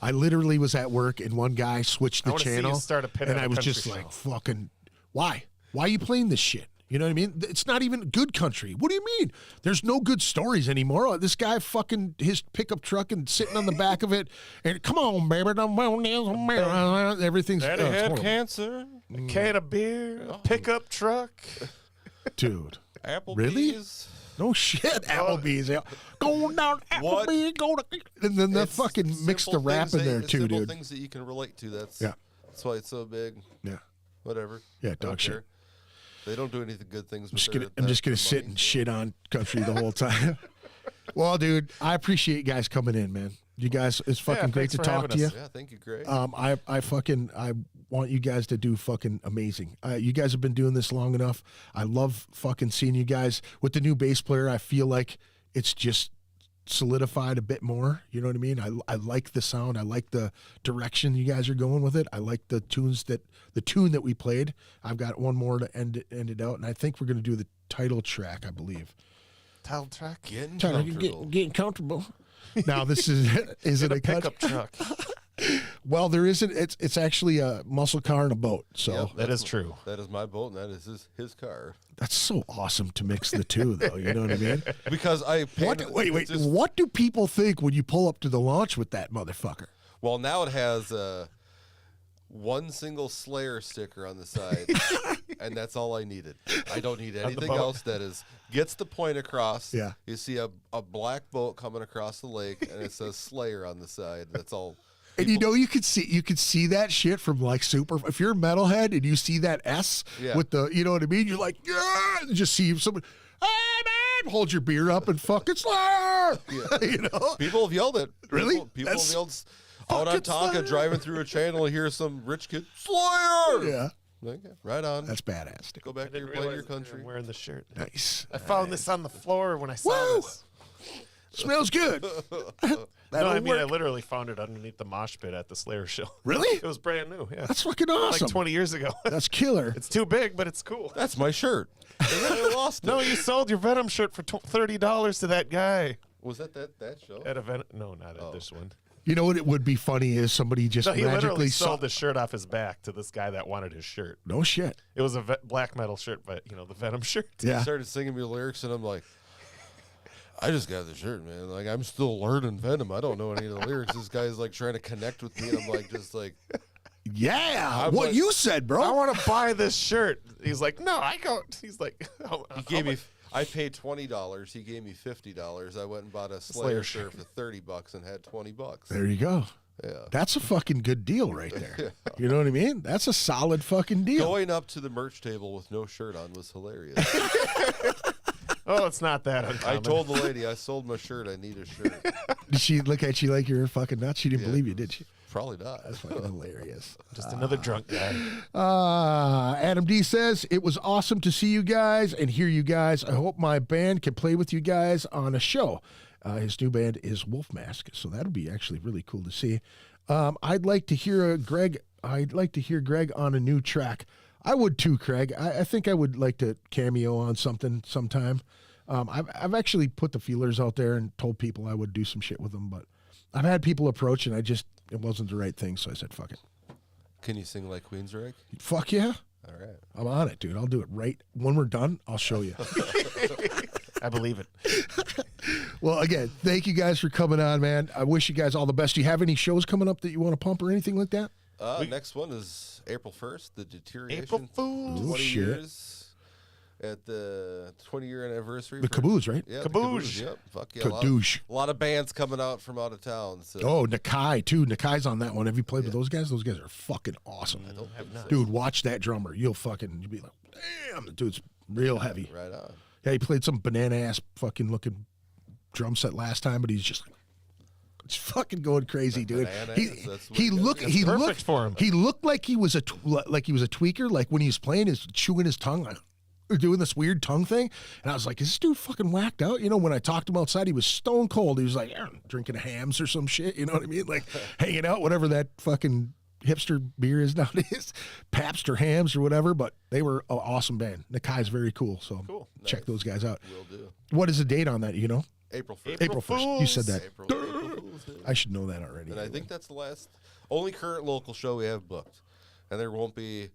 I literally was at work and one guy switched the channel, and I was just like, "Fucking, why? Why are you playing this shit?" You know what I mean? It's not even good country. What do you mean? There's no good stories anymore. Oh, this guy fucking his pickup truck and sitting on the back of it, and come on, baby, everything's Daddy had cancer, a can of beer, a pickup truck, dude. Applebee's. Really? No shit, Applebee's. Going down Applebee's, and then the fucking mix the rap in there too, dude. Things that you can relate to. That's why it's so big. Yeah. Whatever. Yeah, dog shit. They don't do anything good things. I'm just gonna sit and shit on country the whole time. Well, dude, I appreciate you guys coming in, man. You guys, it's fucking great to talk to you. Yeah, thank you, Greg. I want you guys to do fucking amazing. You guys have been doing this long enough. I love fucking seeing you guys. With the new bass player, I feel like it's just solidified a bit more. You know what I mean? I like the sound. I like the direction you guys are going with it. I like the tune that we played. I've got one more to end it out, and I think we're going to do the title track, I believe. Title track. Getting comfortable. Now this is it a Pickup truck. Well, there isn't. It's actually a muscle car and a boat. So Yep, That is true. That is my boat, and that is his car. that's so awesome to mix the two, though. You know what I mean? Because I What? painted- Wait. it's just- What do people think when you pull up to the launch with that motherfucker? Well, now it has one single Slayer sticker on the side, and that's all I needed. I don't need anything boat. else that gets the point across. Yeah. You see a black boat coming across the lake, and it says Slayer on the side. That's all. And you know, you could see that shit from like super. If you're a metalhead and you see that S Yeah. with the, you know what I mean? You're like, yeah, and just see someone, hey man, hold your beer up and fucking Slayer. You know, People have yelled it. Really? People That's have yelled out on fucking Tonka, Slayer. driving through a channel, hear some rich kid Slayer. yeah, Like, yeah, right on. that's badass. Dude. Go back to your Didn't play your realize country. I'm wearing the shirt. Nice. I found this on the floor when I saw Woo! this. Smells good. No, That'll I mean, I work. literally found it underneath the mosh pit at the Slayer show. Really? It was brand new. Yeah, That's fucking awesome. like 20 years ago. That's killer. It's too big, but it's cool. That's my shirt. I lost it. No, you sold your Venom shirt for $30 to that guy Was that show? at a Venom. No, not at this one. You know what? It would be funny is somebody just No, he magically literally saw. sold the shirt off his back to this guy that wanted his shirt. No shit. It was a black metal shirt, but the Venom shirt. He Yeah. started singing me lyrics, and I'm like, I just got the shirt, man. Like, I'm still learning Venom. I don't know any of the lyrics. This guy's like trying to connect with me, and I'm like, just like, Yeah. I'm What like- you said, bro. I want to buy this shirt. He's like, no, I go. He's like, he gave me. I paid $20. He gave me $50. I went and bought a Slayer Slayer shirt for $30 and had $20. There you go. Yeah. That's a fucking good deal right there. You know what I mean? That's a solid fucking deal. Going up to the merch table with no shirt on was hilarious. Oh, it's not that I uncommon. told the lady, I sold my shirt. I need a shirt. Did she look at you like you're fucking nuts? She didn't Yeah. believe you, did she? Probably not. That's fucking hilarious. Just another drunk guy. Adam D says, it was awesome to see you guys and hear you guys. I hope my band can play with you guys on a show. His new band is Wolf Mask, so that'll be actually really cool to see. I'd like to hear Greg on a new track. I would too, Craig. I think I would like to cameo on something sometime. I've actually put the feelers out there and told people I would do some shit with them, but I've had people approach and it wasn't the right thing, so I said, fuck it. Can you sing like Queensryche? Fuck yeah. All right. I'm on it, dude. I'll do it right when we're done. I'll show you. I believe it. Well, again, thank you guys for coming on, man. I wish you guys all the best. Do you have any shows coming up that you want to pump or anything like that? Next one is April 1st, the Deterioration. April Fools. 20 shit. years at the 20-year anniversary. The for- Caboose, right? Yeah, the Kaboosh. Yep. Fuck yeah. Kadoosh. A lot of bands coming out from out of town. So Oh, Nakai, too. Nakai's on that one. Have you played with those guys? Those guys are fucking awesome. Dude, watch that drummer. You'll be like, damn, the dude's real heavy. right on. Yeah, he played some banana-ass fucking looking drum set last time, but he's just like, it's fucking going crazy, dude. Banana He ass, that's what he he looked does. he Perfect looked for him. He looked like he was a tweaker, like when he was playing, is chewing his tongue, like doing this weird tongue thing. And I was like, is this dude fucking whacked out? You know, when I talked to him outside, he was stone cold. He was like drinking hams or some shit. You know what I mean? Like hanging out, whatever that fucking hipster beer is nowadays, Pabst or Hams or whatever. But they were an awesome band. Nakai's very cool. So Cool. check those guys out. Will do. What is the date on that? You know? April 1st. April 1st. You said that. April Fool's Day. I should know that already. And I think that's the only current local show we have booked. And there won't be,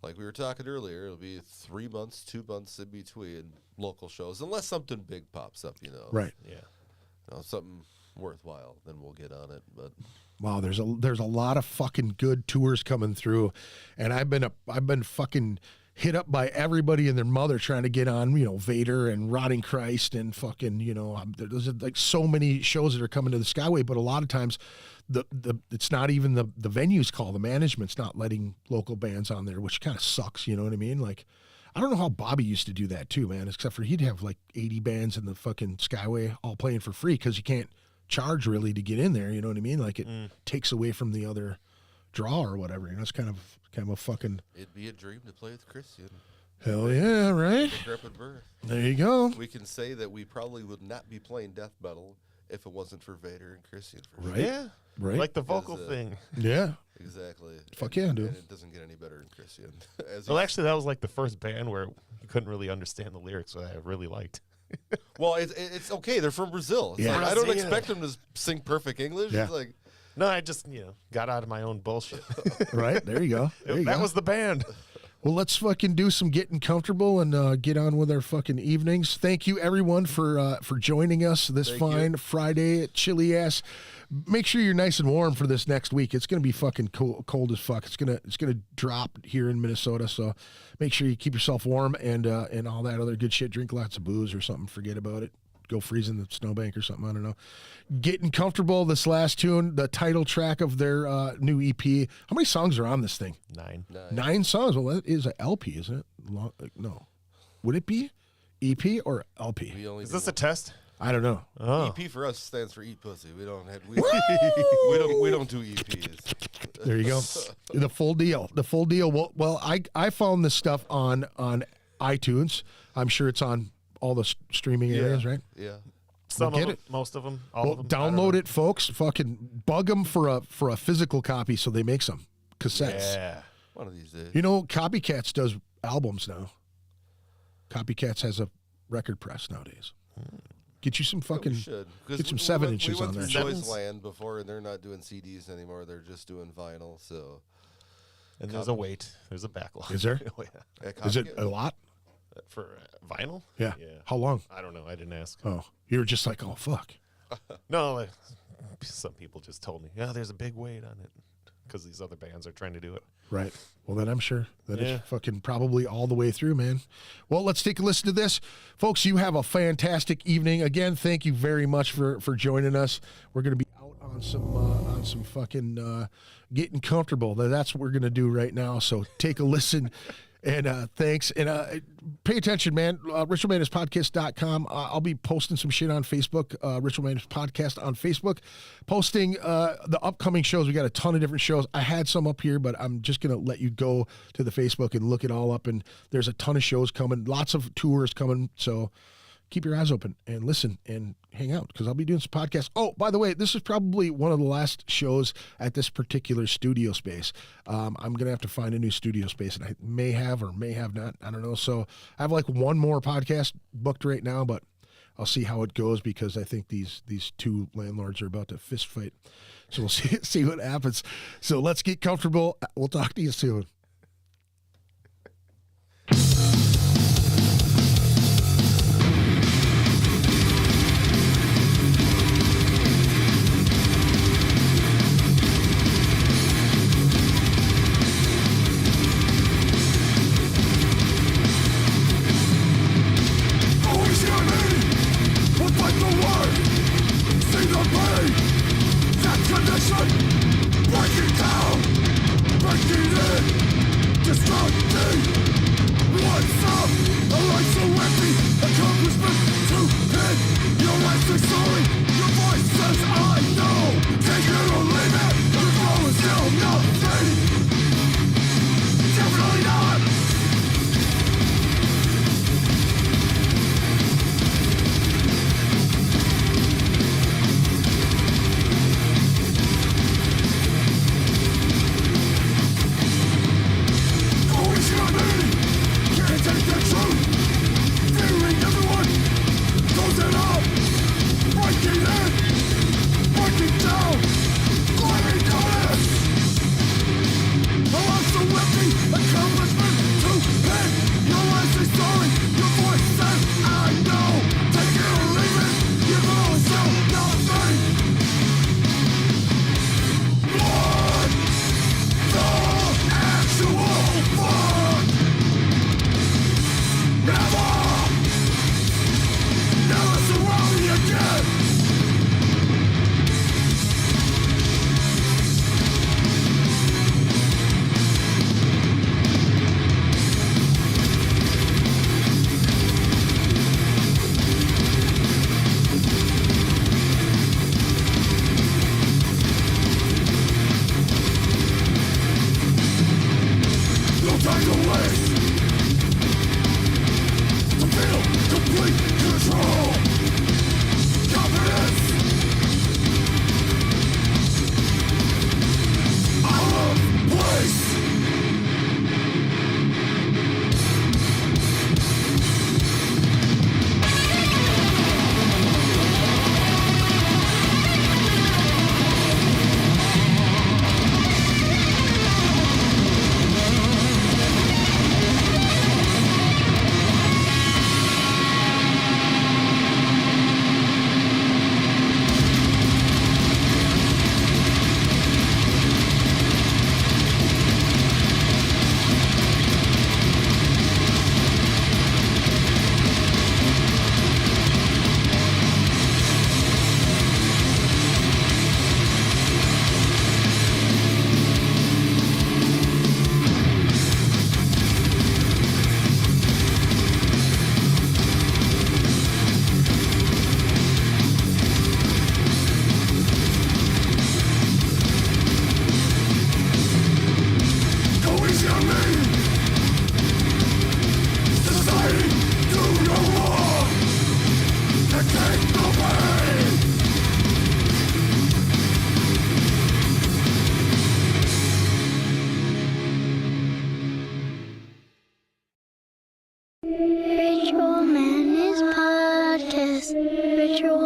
like we were talking earlier, it'll be 3 months, 2 months in between local shows, unless something big pops up, Right. Yeah. Something worthwhile, then we'll get on it. But Wow, there's a lot of fucking good tours coming through, and I've been fucking hit up by everybody and their mother trying to get on, Vader and Rotting Christ and fucking, there's like so many shows that are coming to the Skyway, but a lot of times it's not even the venue's call, the management's not letting local bands on there, which kind of sucks, you know what I mean? Like, I don't know how Bobby used to do that too, man, except for he'd have like 80 bands in the fucking Skyway all playing for free because you can't charge really to get in there, you know what I mean? Like it takes away from the other draw or whatever. You know, it's kind of a fucking It'd be a dream to play with Christian. hell yeah, right? Decrepit birth. There you go. We can say that we probably would not be playing death metal if it wasn't for Vader and Christian. For Right. Yeah. Right. Like the vocal Because, thing. Yeah. Exactly. Fuck yeah, dude. And it doesn't get any better in Christian. Well, actually, that was like the first band where you couldn't really understand the lyrics, that I really liked. well, it's okay. They're from Brazil. It's Yeah. like, I don't Brazil. expect them to sing perfect English. Yeah. It's like, No, I just, got out of my own bullshit. Right. There you go. There you that go. was the band. Well, let's fucking do some getting comfortable and get on with our fucking evenings. Thank you, everyone, for joining us this Thank fine you. Friday at Chilly Ass. Make sure you're nice and warm for this next week. It's gonna be fucking cold as fuck. It's gonna drop here in Minnesota, so make sure you keep yourself warm and all that other good shit. Drink lots of booze or something. Forget about it. Go freeze in the snowbank or something. I don't know. Getting comfortable. This last tune, the title track of their new EP. How many songs are on this thing? 9. 9 songs. Well, that is an LP, isn't it? No. Would it be EP or LP? we only Is do this a test? I don't know. Oh. EP for us stands for eat pussy. We don't have we don't do EPs. There you go. The full deal. The full deal. Well, I found this stuff on iTunes. I'm sure it's on all the streaming areas, right? Yeah. Some Get of them, it. most of them, all Well, of them. I don't download know. it, folks. Fucking bug them for a physical copy so they make some cassettes. Yeah. One of these days. You know, Copycats does albums now. Copycats has a record press nowadays. Get you some Yeah, we fucking should. 'Cause get some we 7 went- inches we on went that. through Sevens? Joy's Land before, and they're not doing CDs anymore. They're just doing vinyl. So And there's a wait. There's a backlog. Is there? Oh, yeah. Is it a lot? For vinyl? Yeah. Yeah. How long? I don't know. I didn't ask. Oh, you were just like, oh fuck. No, some people just told me, yeah, there's a big wait on it because these other bands are trying to do it. Right. Well, then I'm sure that Yeah. it's fucking probably all the way through, man. Well, let's take a listen to this. Folks, you have a fantastic evening. Again, thank you very much for joining us. We're going to be out on some fucking getting comfortable. That's what we're going to do right now. So take a listen. And thanks. And pay attention, man. RitualMadersPodcast.com. I'll be posting some shit on Facebook. Ritual Madness Podcast on Facebook. Posting the upcoming shows. We got a ton of different shows. I had some up here, but I'm just going to let you go to the Facebook and look it all up. And there's a ton of shows coming. Lots of tours coming. So keep your eyes open and listen and hang out because I'll be doing some podcasts. Oh, by the way, this is probably one of the last shows at this particular studio space. I'm going to have to find a new studio space, and I may have or may have not. I don't know. So I have like one more podcast booked right now, but I'll see how it goes because I think these two landlords are about to fist fight. So we'll see what happens. So let's get comfortable. We'll talk to you soon. Always hear me. We'll fight the way. See the pain. That condition. Breaking down. Breaking in. Ritual